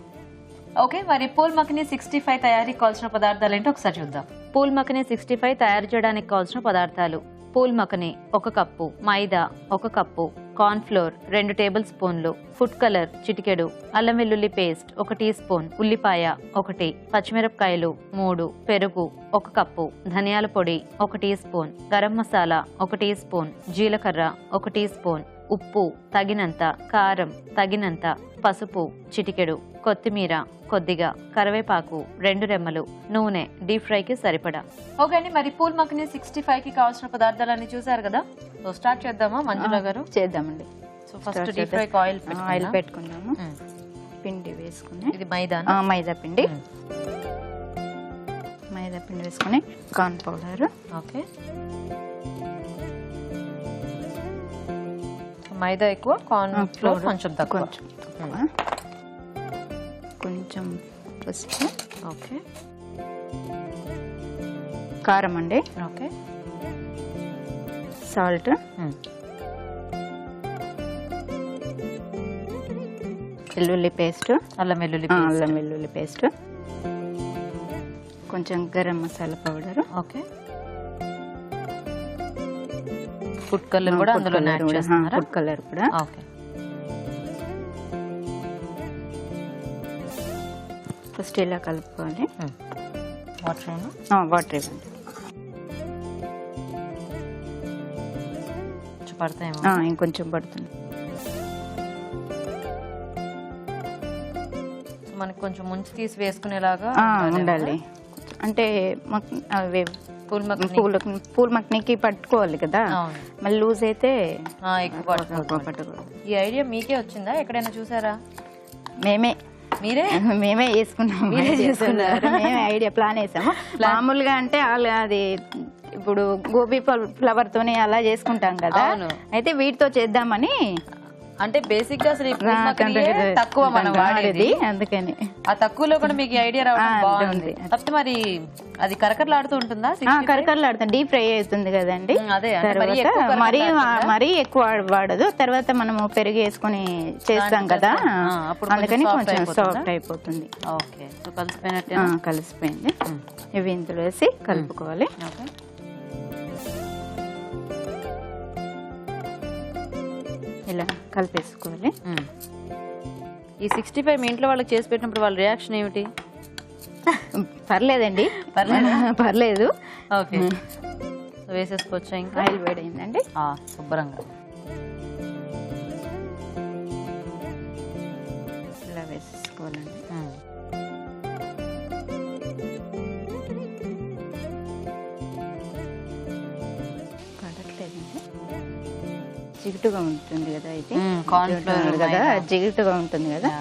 ఓకే, మరి పూల్ మక్కని 65 తయారీకి కావాల్సిన పదార్థాలు ఏంటో ఒకసారి చూద్దాం. పూల్ మక్కని 65 తయారు చేయడానికి కావాల్సిన పదార్థాలు: పూల్ మక్కని 1 కప్పు, మైదా 1 కప్పు, కార్న్ ఫ్లోర్ 2 టేబుల్ స్పూన్లు, ఫుడ్ కలర్ చిటికెడు, అల్లం వెల్లుల్లి పేస్ట్ 1 టీ స్పూన్, ఉల్లిపాయ 1, పచ్చిమిరపకాయలు 3, పెరుగు 1 కప్పు, ధనియాల పొడి 1 teaspoon, garam masala 1 teaspoon, జీలకర్ర 1 టీ స్పూన్, ఉప్పు తగినంత, కారం తగినంత, పసుపు చిటికెడు, కొత్తిమీర కొద్దిగా, కరివేపాకు 2 రెమ్మలు, నూనె డీప్ ఫ్రైకి సరిపడా. ఓకే అండి, మరి పూల్ మక్కని 65కి కావాల్సిన పదార్థాలన్నీ చూసారు కదా. సో స్టార్ట్ చేద్దామా మంజుల గారు? చేద్దామండి. సో ఫస్ట్ డీప్ ఫ్రైకి ఆయిల్ పెట్టుకుందాము. పిండి వేసుకుని, ఇది మైదా, మైదా పిండి, మైదా పిండి వేసుకుని కార్న్ పౌడర్. ఓకే, మైదా ఎక్కువ, కార్న్ ఫ్లోర్ కొంచెం తక్కువ. కొంచెం పసుపు. ఓకే, కారం అండి. ఓకే, సాల్ట్, వెల్లుల్లి పేస్ట్, అల్లం వెల్లుల్లి పేస్ట్, కొంచెం garam masala powder. Okay, food colour కూడా అందులో యాడ్ చేస్తున్నారా? ఫుడ్ కలర్ కూడా. ఓకే, ఫస్ట్ ఇలా కలుపుకోవాలి. వాటర్ ఇవ్వండి. పడతాయేమో, ఇంకొంచెం పడుతుంది. మనకి కొంచెం ముంచి తీసి వేసుకునేలాగా ఉండాలి. అంటే పూల్ మక్కనీకి పట్టుకోవాలి కదా, మళ్ళీ లూజ్ అయితే ఎక్కువ పట్టుకోవాలి. ఈ ఐడియా మీకే వచ్చిందా? ఎక్కడైనా చూసారా? మేమే వేసుకున్నాము. మేమే ఐడియా ప్లాన్ వేసాము. మామూలుగా అంటే అది ఇప్పుడు గోబీ ఫ్లవర్ తోని అలా చేసుకుంటాం కదా, అయితే వీటితో చేద్దామని. అంటే బేసిక్ గా అసలు తక్కువ మనం వాడేది, అందుకని ఆ తక్కువలో కూడా మీకు ఐడియా రావడం బాగుంది. కాకపోతే మరి అది కరకరలాడుతూ ఉంటుందా? కరకరలాడుతుంది, డీప్ ఫ్రై అవుతుంది కదండి. అదే మరీ ఎక్కువ వాడదు. తర్వాత మనము పెరుగు వేసుకుని చేస్తాం కదా, అందుకని కొంచెం సాఫ్ట్ అయిపోతుంది. ఓకే, కలిసిపోయింది. ఇవి ఇందులో వేసి కలుపుకోవాలి. ఇలా కలిపేసుకోవాలి. ఈ 65 మీ ఇంట్లో వాళ్ళకి చేసి పెట్టినప్పుడు వాళ్ళ రియాక్షన్ ఏమిటి? పర్లేదండి, పర్లేదు. ఓకే, సో వేసేసుకోవచ్చా? ఇంకా ఆయిల్ వేడైందండి, శుభ్రంగా ఇలా వేసేసుకోవాలండి. పడట్లేదండి, జిగుటుగా ఉంటుంది కదా ఇది, కార్న్ఫ్లోర్ కదా జిగుటుగా ఉంటుంది కదా,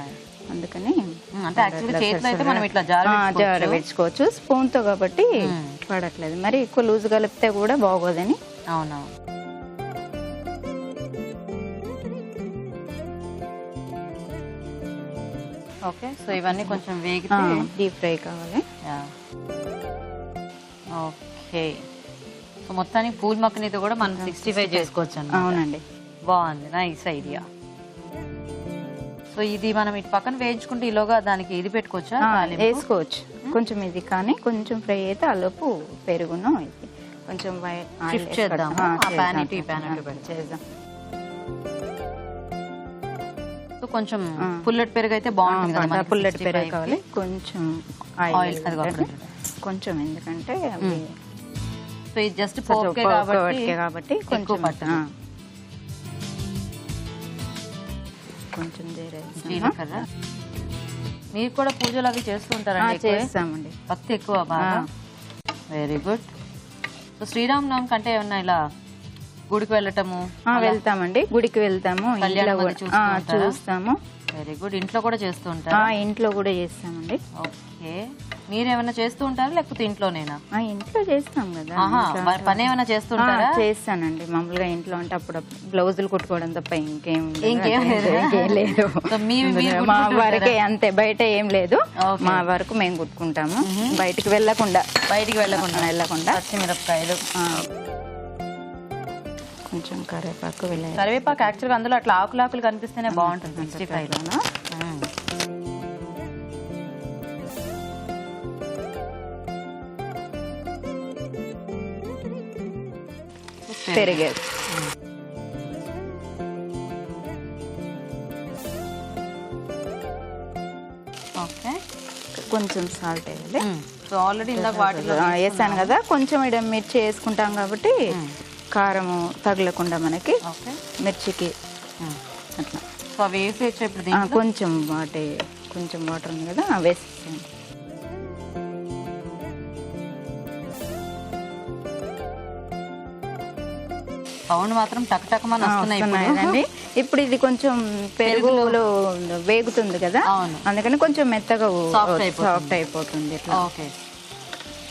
అందుకని అంటే యాక్చువల్లీ చేతిలో అయితే మనం ఇట్లా జార పెట్టుకోవచ్చు. స్పూన్ తో కాబట్టి పడట్లేదు. మరి ఎక్కువ లూజ్ కలిపితే కూడా బాగోదని. అవునవును. ఓకే, సో ఇవన్నీ కొంచెం వేగితే డీప్ ఫ్రై కావాలి. ఓకే, సో మొత్తానికి పూల్ మక్కనీతో కూడా మనం 65 చేసుకోవచ్చు అన్నమాట. అవునండి, బాగుంది, నైస్ ఐడియా. సో ఇది మనం ఇటు పక్కన వేయించుకుంటే ఈలోగా దానికి ఇది పెట్టుకోవచ్చా? వేసుకోవచ్చు. కొంచెం ఇది కానీ కొంచెం ఫ్రై అయితే ఆ లోపు పెరుగును ఇది కొంచెం షిఫ్ట్ చేద్దాం. చేద్దాం. సో కొంచెం పుల్లటి పెరుగు అయితే బాగుంటుంది కదా, పుల్లటి పెరుగు కావాలి. కొంచెం ఆయిల్ కొంచెం, ఎందుకంటే అవి సో ఇది జస్ట్ పోకే కాబట్టి కొంచెం కొంచెం జీలకర్ర. మీరు కూడా పూజలు అవి చేస్తూ ఉంటారండి? చేస్తామండి, భక్తి ఎక్కువ బాగా. Very good. సో శ్రీరామనవమి కంటే ఏమన్నా ఇలా గుడికి వెళ్ళటము? వెళ్తామండి, గుడికి వెళ్తాము, చూస్తాము. Very good. ఇంట్లో కూడా చేస్తూ ఉంటారా? ఇంట్లో కూడా చేస్తామండి. ఓకే, మీరేమైనా చేస్తూ ఉంటారా లేకపోతే ఇంట్లోనేనా? ఇంట్లో చేస్తాం కదా. పని ఏమైనా చేస్తూ ఉంటారా? చేస్తానండి, మామూలుగా ఇంట్లో అంటే అప్పుడు బ్లౌజులు కుట్టుకోవడం తప్ప ఇంకేం లేదు. మా వరకే అంతే, బయట ఏం లేదు. మా వరకు మేము కుట్టుకుంటాము, బయటికి వెళ్ళకుండా పచ్చిమిరపకాయలు, కొంచెం కరివేపాకు. కరివేపాకు యాక్చువల్గా అందులో అట్లా ఆకులాకులు కనిపిస్తేనే బాగుంటుంది 65 లో. పెరిగేది ఓకే, కొంచెం సాల్ట్ వేయాలి. సో ఆల్రెడీ ఇందాక వాటిలో వేసాను కదా, కొంచెం ఇక్కడ మిర్చి వేసుకుంటాం కాబట్టి కారము తగలకుండా మనకి మిర్చికి అట్లా. సో అవి వేసేసి ఇప్పుడు కొంచెం వాటర్ ఉంది కదా వేసేసాను. సౌండ్ మాత్రం టక్ టక్ మన వస్తున్నాయి. ఇప్పుడు ఇది కొంచెం పెరుగులో వేగుతుంది కదా, అందుకని కొంచెం మెత్తగా సాఫ్ట్ అయిపోతుంది. ఓకే,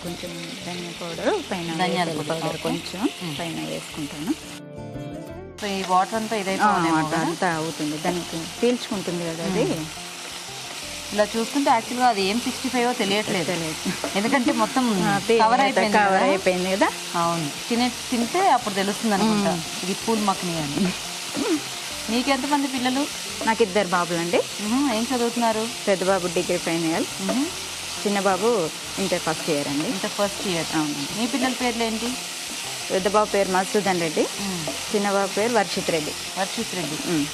కొంచెం ధనియా పౌడర్ పైన, ధనియాల పౌడర్ కొంచెం పైన వేసుకుంటాను. సో ఈ వాటర్ అంతా వాటర్ అంతా అవుతుంది, దానికి పీల్చుకుంటుంది కదా అది. ఇలా చూస్తుంటే యాక్చువల్గా అది ఏం 65 తెలియట్లేదు, ఎందుకంటే మొత్తం కవర్ అయిపోయింది కదా. అవును, తింటే అప్పుడు తెలుస్తుంది అనుకుంటా ఇది పూల్ మక్ని అని. మీకెంతమంది పిల్లలు? నాకు 2 బాబులు అండి. ఏం చదువుతున్నారు? పెద్ద బాబు డిగ్రీ ఫైనల్ ఇయర్, చిన్న బాబు ఇంటర్ ఫస్ట్ ఇయర్ అండి. Inter first year. అవును. మీ పిల్లల పేర్లు ఏంటి? పెద్ద బాబు పేరు మధుసూదన్ రెడ్డి, చిన్న బాబు పేరు వర్షిత్ రెడ్డి.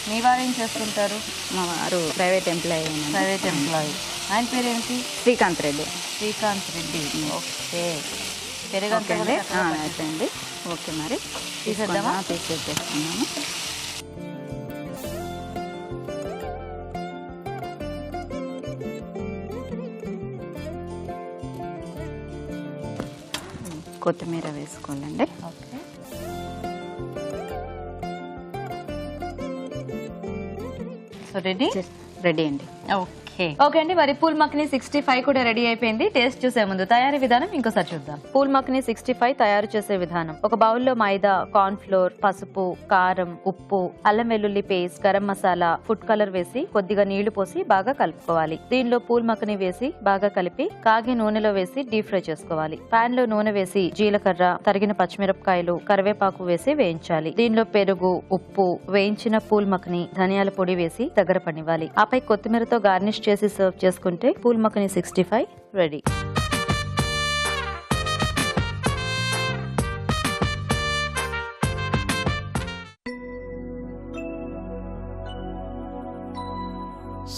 మీ వారు ఏం చేస్తుంటారు? మా వారు ప్రైవేట్ ఎంప్లాయీ. ఆయన పేరు ఏంటి? శ్రీకాంత్ రెడ్డి. ఓకే, పెరగండి. అయిపోయింది. ఓకే, మరి తీసేద్దామా? తీసేస్తున్నాము. కొత్తిమీర వేసుకోవాలండి. ఓకే, సో రెడీ అండి. ఓకే అండి, మరి పూల్ మక్ని 65 కూడా రెడీ అయిపోయింది. టేస్ట్ చూసే ముందు తయారీ విధానం ఇంకోసారి చూద్దాం. పూల్ మక్ని 65 తయారు చేసే విధానం: ఒక బౌల్లో మైదా, కార్న్ ఫ్లోర్, పసుపు, కారం, ఉప్పు, అల్లం వెల్లుల్లి paste, garam masala, food colour వేసి కొద్దిగా నీళ్లు పోసి బాగా కలుపుకోవాలి. దీనిలో పూల్ మక్ని వేసి బాగా కలిపి కాగే నూనెలో వేసి డీప్ ఫ్రై చేసుకోవాలి. పాన్ లో నూనె వేసి జీలకర్ర, తరిగిన పచ్చిమిరపకాయలు, కరివేపాకు వేసి వేయించాలి. దీనిలో పెరుగు, ఉప్పు, వేయించిన పూల్ మక్ని, ధనియాల పొడి వేసి దగ్గర పనివ్వాలి. ఆపై కొత్తిమీరతో గార్నిష్ చేసి సర్వ్ చేసుకుంటే పూల్ మక్ని 65 రెడీ.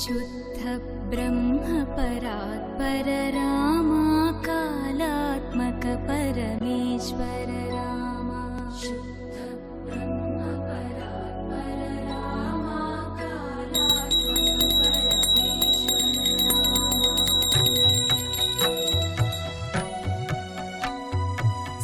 शुद्ध ब्रह्म परात्पर रामा कालात्मक परमेश्वर रामा शुद्ध ब्रह्म परात्पर रामा कालात्मक परमेश्वर रामा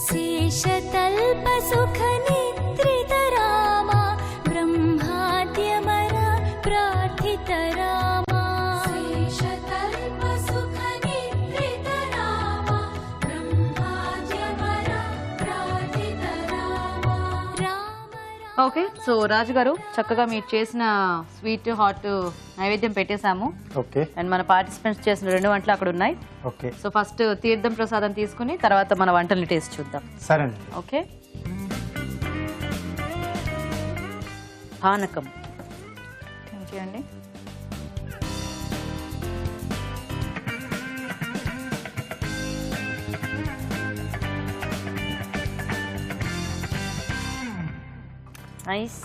शेषतल्प सुख निद्रित रामा ब्रह्माद्यमरा प्रार्थित रामा शेषतल्प सुख निद्रित रामा ब्रह्माद्यमरा प्रार्थित रामा ఓకే, సో రాజు గారు చక్కగా మీరు చేసిన స్వీట్ హాట్ నైవేద్యం పెట్టేశాము. ఓకే అండ్ మన పార్టిసిపెంట్స్ చేసిన 2 వంటలు అక్కడ ఉన్నాయి. ఓకే సో ఫస్ట్ తీర్థం ప్రసాదం తీసుకుని తర్వాత మన వంటల్ని టేస్ట్ చూద్దాం. సరేనండి. ఓకే, పానకం. థ్యాంక్ యూ అండి. నైస్.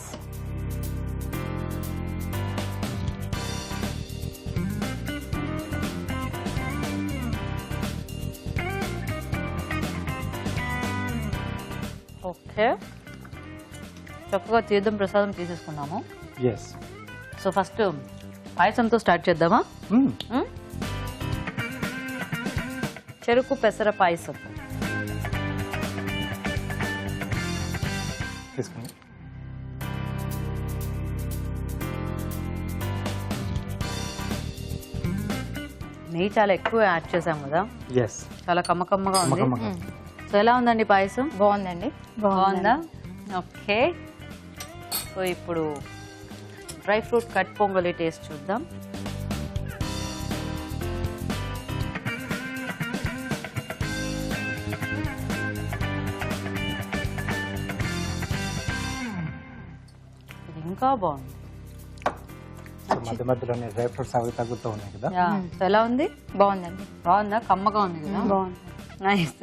ఓకే, చక్కగా తీర్థం ప్రసాదం తీసేసుకున్నాము. ఎస్. సో ఫస్ట్ పాయసంతో స్టార్ట్ చేద్దామా? చెరుకు పెసర పాయసం. తీసుకోండి. నెయ్యి చాలా ఎక్కువ యాడ్ చేసాం కదా, ఎస్. చాలా కమ్మకమ్మగా ఉంది. కమ్మకమ్మగా. సో ఎలా ఉందండి పాయసం? బాగుందండి. బాగుందా? ఓకే, సో ఇప్పుడు డ్రై ఫ్రూట్ కట్ పొంగలి టేస్ట్ చూద్దాం. ఇది ఇంకా బాగుంది. సో మధ్య మధ్యలో డ్రై ఫ్రూట్స్ అవి తగ్గుతూ ఉన్నాయి కదా. యా, సో ఎలా ఉంది? బాగుందండి. బాగుందా? కమ్మగా ఉంది కదా. బాగుంది. నైస్.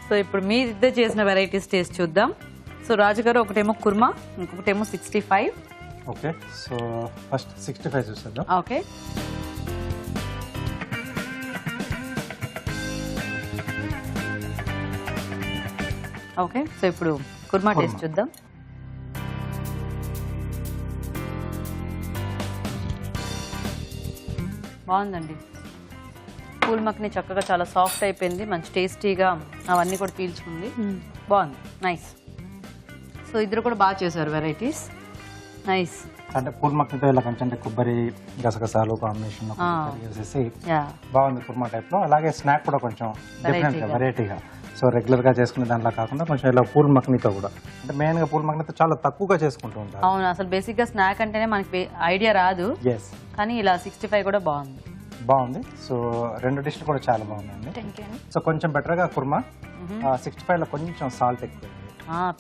సో ఇప్పుడు మీరిద్దరు చేసిన వెరైటీస్ టేస్ట్ చూద్దాం. సో రాజుగారు ఒకటేమో కుర్మా, ఇంకొకటేమో 65. ఓకే, సో ఫస్ట్ 65 చూసేద్దాం. ఓకే, ఓకే, సో ఇప్పుడు కుర్మా టేస్ట్ చూద్దాం. బాగుందండి. పూల్ మక్ని చక్కగా చాలా సాఫ్ట్ అయిపోయింది, మంచి టేస్టీగా అవన్నీ కూడా పీల్చుకుంది. బాగుంది, నైస్. సో ఇద్దరు కూడా బాగా చేశారు వెరైటీస్. నైస్. అంటే పూల్ మక్కతో ఇలా కొంచెం కొబ్బరి గసగసాలు కాంబినేషన్ వేసేసి యా, బాగుంది కుర్మా టైప్ లో. అలాగే స్నాక్ కూడా కొంచెం డిఫరెంట్ గా వెరైటీగా. సో రెగ్యులర్ గా చేసుకునే దాంట్లో కాకుండా కొంచెం ఇలా పూల్ మక్నితో కూడా, అంటే మెయిన్ గా పూల్ మక్నితో చాలా తక్కువగా చేసుకుంటూ ఉంటారు. అవును, అసలు బేసిక్ గా స్నాక్ అంటేనే మనకి ఐడియా రాదు, ఎస్. కానీ ఇలా 65 కూడా బాగుంది. బాగుంది. సో 2 డిష్లు కూడా చాలా బాగున్నాయండి. థ్యాంక్ యూ అండి. సో కొంచెం బెటర్ గా కుర్మా 65 లో కొంచెం సాల్ట్ ఎక్కువ.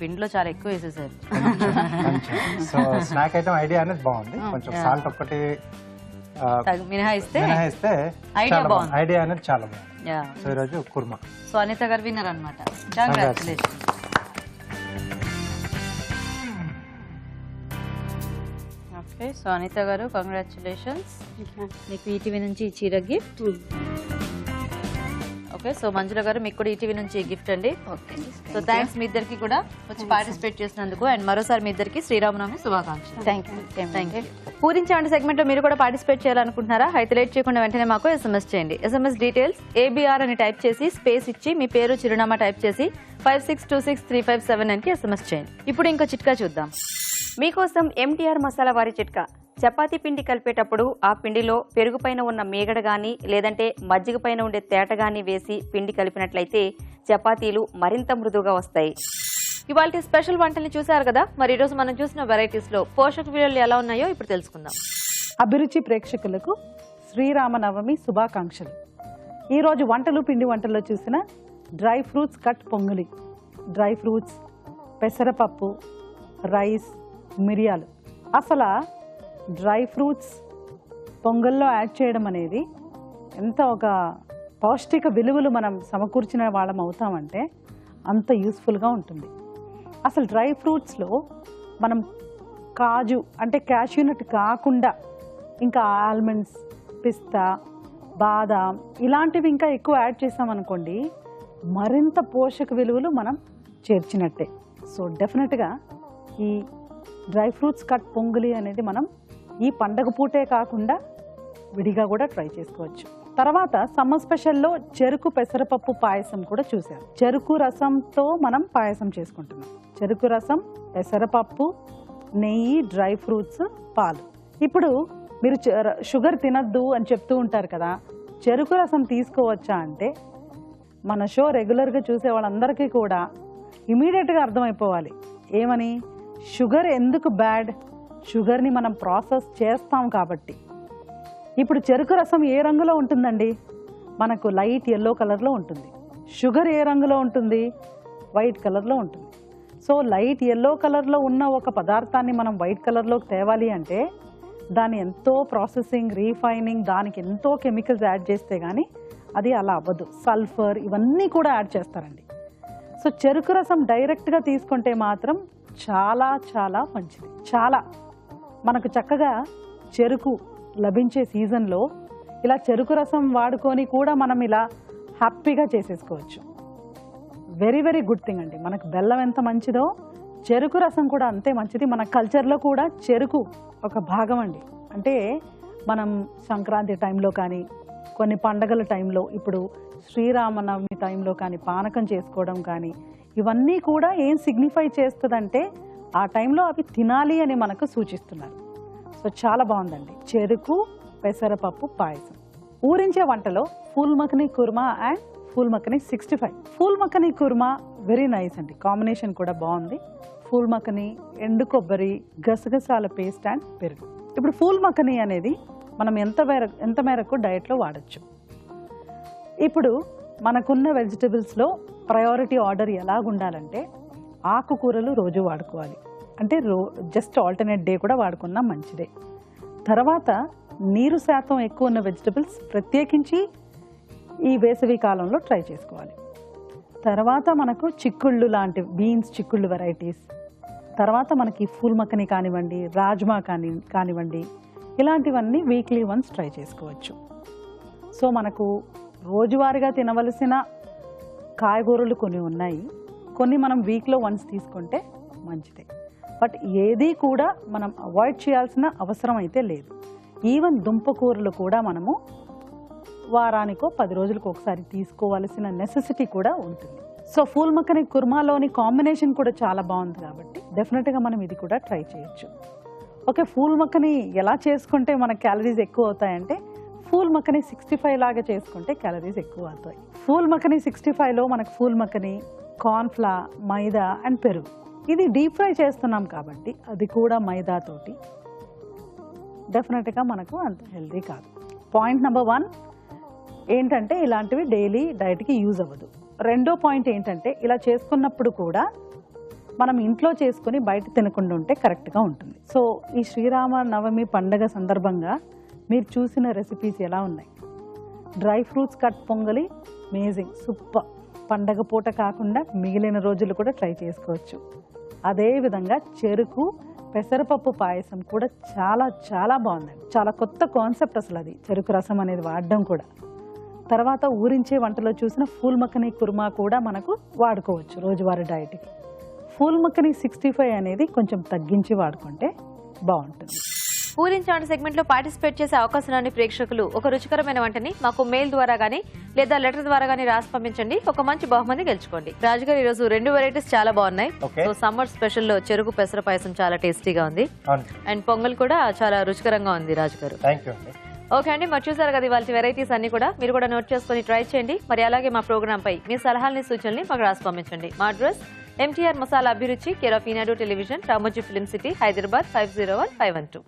పిండిలో చాలా ఎక్కువ వేసేసారు. సో స్నాక్ ఐటమ్ ఐడియా అనేది బాగుంది. కొంచెం సాల్ట్ ఒక్కటి మినహాయిస్తే ఐడియా బాగుంది. ఐడియా అనేది చాలా బాగుంది. యా, సో ఈరోజు కుర్మా. సో అనిత గారు విన్నర్ అనమాట. కంగ్రాచులేషన్. ఓకే, సో అనిత గారు కంగ్రాచులేషన్స్. మీకు ఈటీవీ నుంచి ఈ చీర గిఫ్ట్. ఓకే, సో మంజుల గారు మీకు కూడా ఈటీవీ నుంచి గిఫ్ట్ అండి. సో థ్యాంక్స్ మీ ఇద్దరికి కూడా వచ్చి పార్టిసిపేట్ చేసినందుకు. అండ్ మరోసారి మీ ఇద్దరికి శ్రీరామనవమి శుభాకాంక్షలు. Thank you. Thank you. పూరించే సెగ్మెంట్ లో మీరు కూడా పార్టిసిపేట్ చేయాలనుకుంటున్నారా? అయితే లేట్ చేయకుండా వెంటనే మాకు ఎస్ఎంఎస్ చేయండి. ఎస్ఎంఎస్ డీటెయిల్స్ ABR అని టైప్ చేసి స్పేస్ ఇచ్చి మీ పేరు చిరునామా టైప్ చేసి 56263579 కి ఎస్ఎంఎస్ చేయండి. ఇప్పుడు ఇంకో చిట్కా చూద్దాం. మీకోసం MTR మసాలా వారి చిట్కా. చపాతీ పిండి కలిపేటప్పుడు ఆ పిండిలో పెరుగు పైన ఉన్న మీగడ గాని లేదంటే మజ్జిగ పైన ఉండే తేట గాని వేసి పిండి కలిపినట్లయితే చపాతీలు మరింత మృదువుగా వస్తాయి. ఇవాళ స్పెషల్ వంటల్ని చూసారు కదా. మరి ఈ రోజు మనం చూసిన వెరైటీస్ లో పోషక విలువలు ఎలా ఉన్నాయో ఇప్పుడు తెలుసుకుందాం. అభిరుచి ప్రేక్షకులకు శ్రీరామనవమి శుభాకాంక్షలు. ఈరోజు వంటలు పిండి వంటల్లో చూసిన డ్రై ఫ్రూట్స్ కట్ పొంగలి, డ్రై ఫ్రూట్స్, పెసరపప్పు, రైస్, మిరియాలు. అసలు డ్రై ఫ్రూట్స్ పొంగల్లో యాడ్ చేయడం అనేది ఎంత ఒక పౌష్టిక విలువలు మనం సమకూర్చిన వాళ్ళం అవుతామంటే అంత యూస్ఫుల్గా ఉంటుంది. అసలు డ్రై ఫ్రూట్స్లో మనం కాజు అంటే క్యాష్యూనట్ కాకుండా ఇంకా ఆల్మండ్స్, పిస్తా, బాదాం ఇలాంటివి ఇంకా ఎక్కువ యాడ్ చేసామనుకోండి, మరింత పోషక విలువలు మనం చేర్చినట్టే. సో డెఫినెట్గా ఈ డ్రై ఫ్రూట్స్ కట్ పొంగలి అనేది మనం ఈ పండగ పూటే కాకుండా విడిగా కూడా ట్రై చేసుకోవచ్చు. తర్వాత సమ్మర్ స్పెషల్లో చెరుకు పెసరపప్పు పాయసం కూడా చూసాం. చెరుకు రసంతో మనం పాయసం చేసుకుంటున్నాం. చెరుకు రసం, పెసరపప్పు, నెయ్యి, డ్రై ఫ్రూట్స్, పాలు. ఇప్పుడు మీరు షుగర్ తినద్దు అని చెప్తూ ఉంటారు కదా, చెరుకు రసం తీసుకోవచ్చా అంటే మన షో రెగ్యులర్గా చూసే వాళ్ళందరికీ కూడా ఇమీడియట్గా అర్థమైపోవాలి. ఏమని? షుగర్ ఎందుకు బ్యాడ్? షుగర్ని మనం ప్రాసెస్ చేస్తాం కాబట్టి. ఇప్పుడు చెరుకు రసం ఏ రంగులో ఉంటుందండి? మనకు లైట్ ఎల్లో కలర్లో ఉంటుంది. షుగర్ ఏ రంగులో ఉంటుంది? వైట్ కలర్లో ఉంటుంది. సో లైట్ ఎల్లో కలర్లో ఉన్న ఒక పదార్థాన్ని మనం వైట్ కలర్లోకి తేవాలి అంటే దాని ఎంతో ప్రాసెసింగ్, రీఫైనింగ్, దానికి ఎంతో కెమికల్స్ యాడ్ చేస్తే కానీ అది అలా అవ్వదు. సల్ఫర్ ఇవన్నీ కూడా యాడ్ చేస్తారండి. సో చెరుకు రసం డైరెక్ట్గా తీసుకుంటే మాత్రం చాలా చాలా మంచిది. చాలా మనకు చక్కగా చెరుకు లభించే సీజన్లో ఇలా చెరుకు రసం వాడుకొని కూడా మనం ఇలా హ్యాపీగా చేసేసుకోవచ్చు. వెరీ వెరీ గుడ్ థింగ్ అండి. మనకు బెల్లం ఎంత మంచిదో చెరుకు రసం కూడా అంతే మంచిది. మన కల్చర్లో కూడా చెరుకు ఒక భాగం అండి. అంటే మనం సంక్రాంతి టైంలో కానీ, కొన్ని పండగల టైంలో, ఇప్పుడు శ్రీరామనవమి టైంలో కానీ పానకం చేసుకోవడం కానీ, ఇవన్నీ కూడా ఏం సిగ్నిఫై చేస్తుందంటే ఆ టైంలో అవి తినాలి అని మనకు సూచిస్తున్నారు. సో చాలా బాగుందండి చెరుకు పెసరపప్పు పాయసం. ఊరించే వంటలో phool makhani kurma and phool makhani 65. Phool makhani kurma very nice అండి, కాంబినేషన్ కూడా బాగుంది. ఫూల్ మఖనీ, ఎండు కొబ్బరి, గసగసాల పేస్ట్ అండ్ పెరుగు. ఇప్పుడు ఫూల్ మఖనీ అనేది మనం ఎంత మేరకు డయట్లో వాడచ్చు. ఇప్పుడు మనకున్న వెజిటబుల్స్లో ప్రయారిటీ ఆర్డర్ ఎలాగుండాలంటే ఆకుకూరలు రోజు వాడుకోవాలి. అంటే జస్ట్ ఆల్టర్నేట్ డే కూడా వాడుకున్నా మంచిదే. తర్వాత నీరు శాతం ఎక్కువ ఉన్న వెజిటబుల్స్ ప్రత్యేకించి ఈ వేసవి కాలంలో ట్రై చేసుకోవాలి. తర్వాత మనకు చిక్కుళ్ళు లాంటి బీన్స్, చిక్కుళ్ళు వెరైటీస్, తర్వాత మనకి ఫూల్ మఖనీ కానివ్వండి, రాజ్మా కానివ్వండి, ఇలాంటివన్నీ వీక్లీ వన్స్ ట్రై చేసుకోవచ్చు. సో మనకు రోజువారీగా తినవలసిన కాయగూరలు కొన్ని ఉన్నాయి, కొన్ని మనం వీక్లో వన్స్ తీసుకుంటే మంచిదే. బట్ ఏది కూడా మనం అవాయిడ్ చేయాల్సిన అవసరం అయితే లేదు. ఈవెన్ దుంపకూరలు కూడా మనము వారానికో 10 రోజులకు ఒకసారి తీసుకోవాల్సిన నెసెసిటీ కూడా ఉంటుంది. సో ఫూల్ మఖనీ కుర్మాలోని కాంబినేషన్ కూడా చాలా బాగుంది కాబట్టి డెఫినెట్గా మనం ఇది కూడా ట్రై చేయొచ్చు. ఓకే, ఫూల్ మఖనీ ఎలా చేసుకుంటే మన క్యాలరీస్ ఎక్కువ అవుతాయంటే ఫూల్ మఖనీ 65 లాగా చేసుకుంటే క్యాలరీస్ ఎక్కువ అవుతాయి. ఫూల్ మఖనీ 65లో మనకు ఫూల్ మఖనీ, కార్న్ఫ్లవర్, మైదా అండ్ పెరుగు. ఇది డీప్ ఫ్రై చేస్తున్నాం కాబట్టి అది కూడా మైదాతోటి డెఫినెట్గా మనకు అంత హెల్దీ కాదు. పాయింట్ నెంబర్ 1 ఏంటంటే ఇలాంటివి డైలీ డైట్కి యూజ్ అవ్వదు. రెండో పాయింట్ ఏంటంటే ఇలా చేసుకున్నప్పుడు కూడా మనం ఇంట్లో చేసుకుని బయట తినకుండా ఉంటే కరెక్ట్గా ఉంటుంది. సో ఈ శ్రీరామనవమి పండగ సందర్భంగా మీరు చూసిన రెసిపీస్ ఎలా ఉన్నాయి? డ్రై ఫ్రూట్స్ కట్ పొంగలి అమేజింగ్, సూపర్. పండగ పూట కాకుండా మిగిలిన రోజులు కూడా ట్రై చేసుకోవచ్చు. అదేవిధంగా చెరుకు పెసరపప్పు పాయసం కూడా చాలా చాలా బాగుందండి. చాలా కొత్త కాన్సెప్ట్ అసలు అది, చెరుకు రసం అనేది వాడడం కూడా. తర్వాత ఊరించే వంటలో చూసిన ఫూల్ మఖనీ కుర్మా కూడా మనకు వాడుకోవచ్చు రోజువారీ డైట్కి. ఫూల్ మఖనీ 65 అనేది కొంచెం తగ్గించి వాడుకుంటే బాగుంటుంది. ఊరించాంటి సెగ్మెంట్ లో పార్టిసిపేట్ చేసే అవకాశాన్ని ప్రేక్షకులు ఒక రుచికరమైన వంటని మాకు మెయిల్ ద్వారా గానీ లేదా లెటర్ ద్వారా గానీ రాసి పంపించండి. ఒక మంచి బహుమతి గెలుచుకోండి. రాజుగారు ఈ రోజు 2 వెరైటీస్ చాలా బాగున్నాయి. సో సమ్మర్ స్పెషల్ లో చెరుకు పెసర పాయసం చాలా టేస్టీగా ఉంది అండ్ పొంగల్ కూడా చాలా రుచికరంగా ఉంది. రాజుగారు ఓకే అండి, మరి చూసారు కదా ఇవాళ వెరైటీస్ అన్ని కూడా. మీరు కూడా నోట్ చేసుకుని ట్రై చేయండి. మరి అలాగే మా ప్రోగ్రామ్ పై మీ సలహాలని సూచనల్ని మాకు రాసి పంపించండి. మా అడ్రస్ MTR మసాలా అభిరుచి, care of Eenadu television, Ramoji film city, Hyderabad 501512.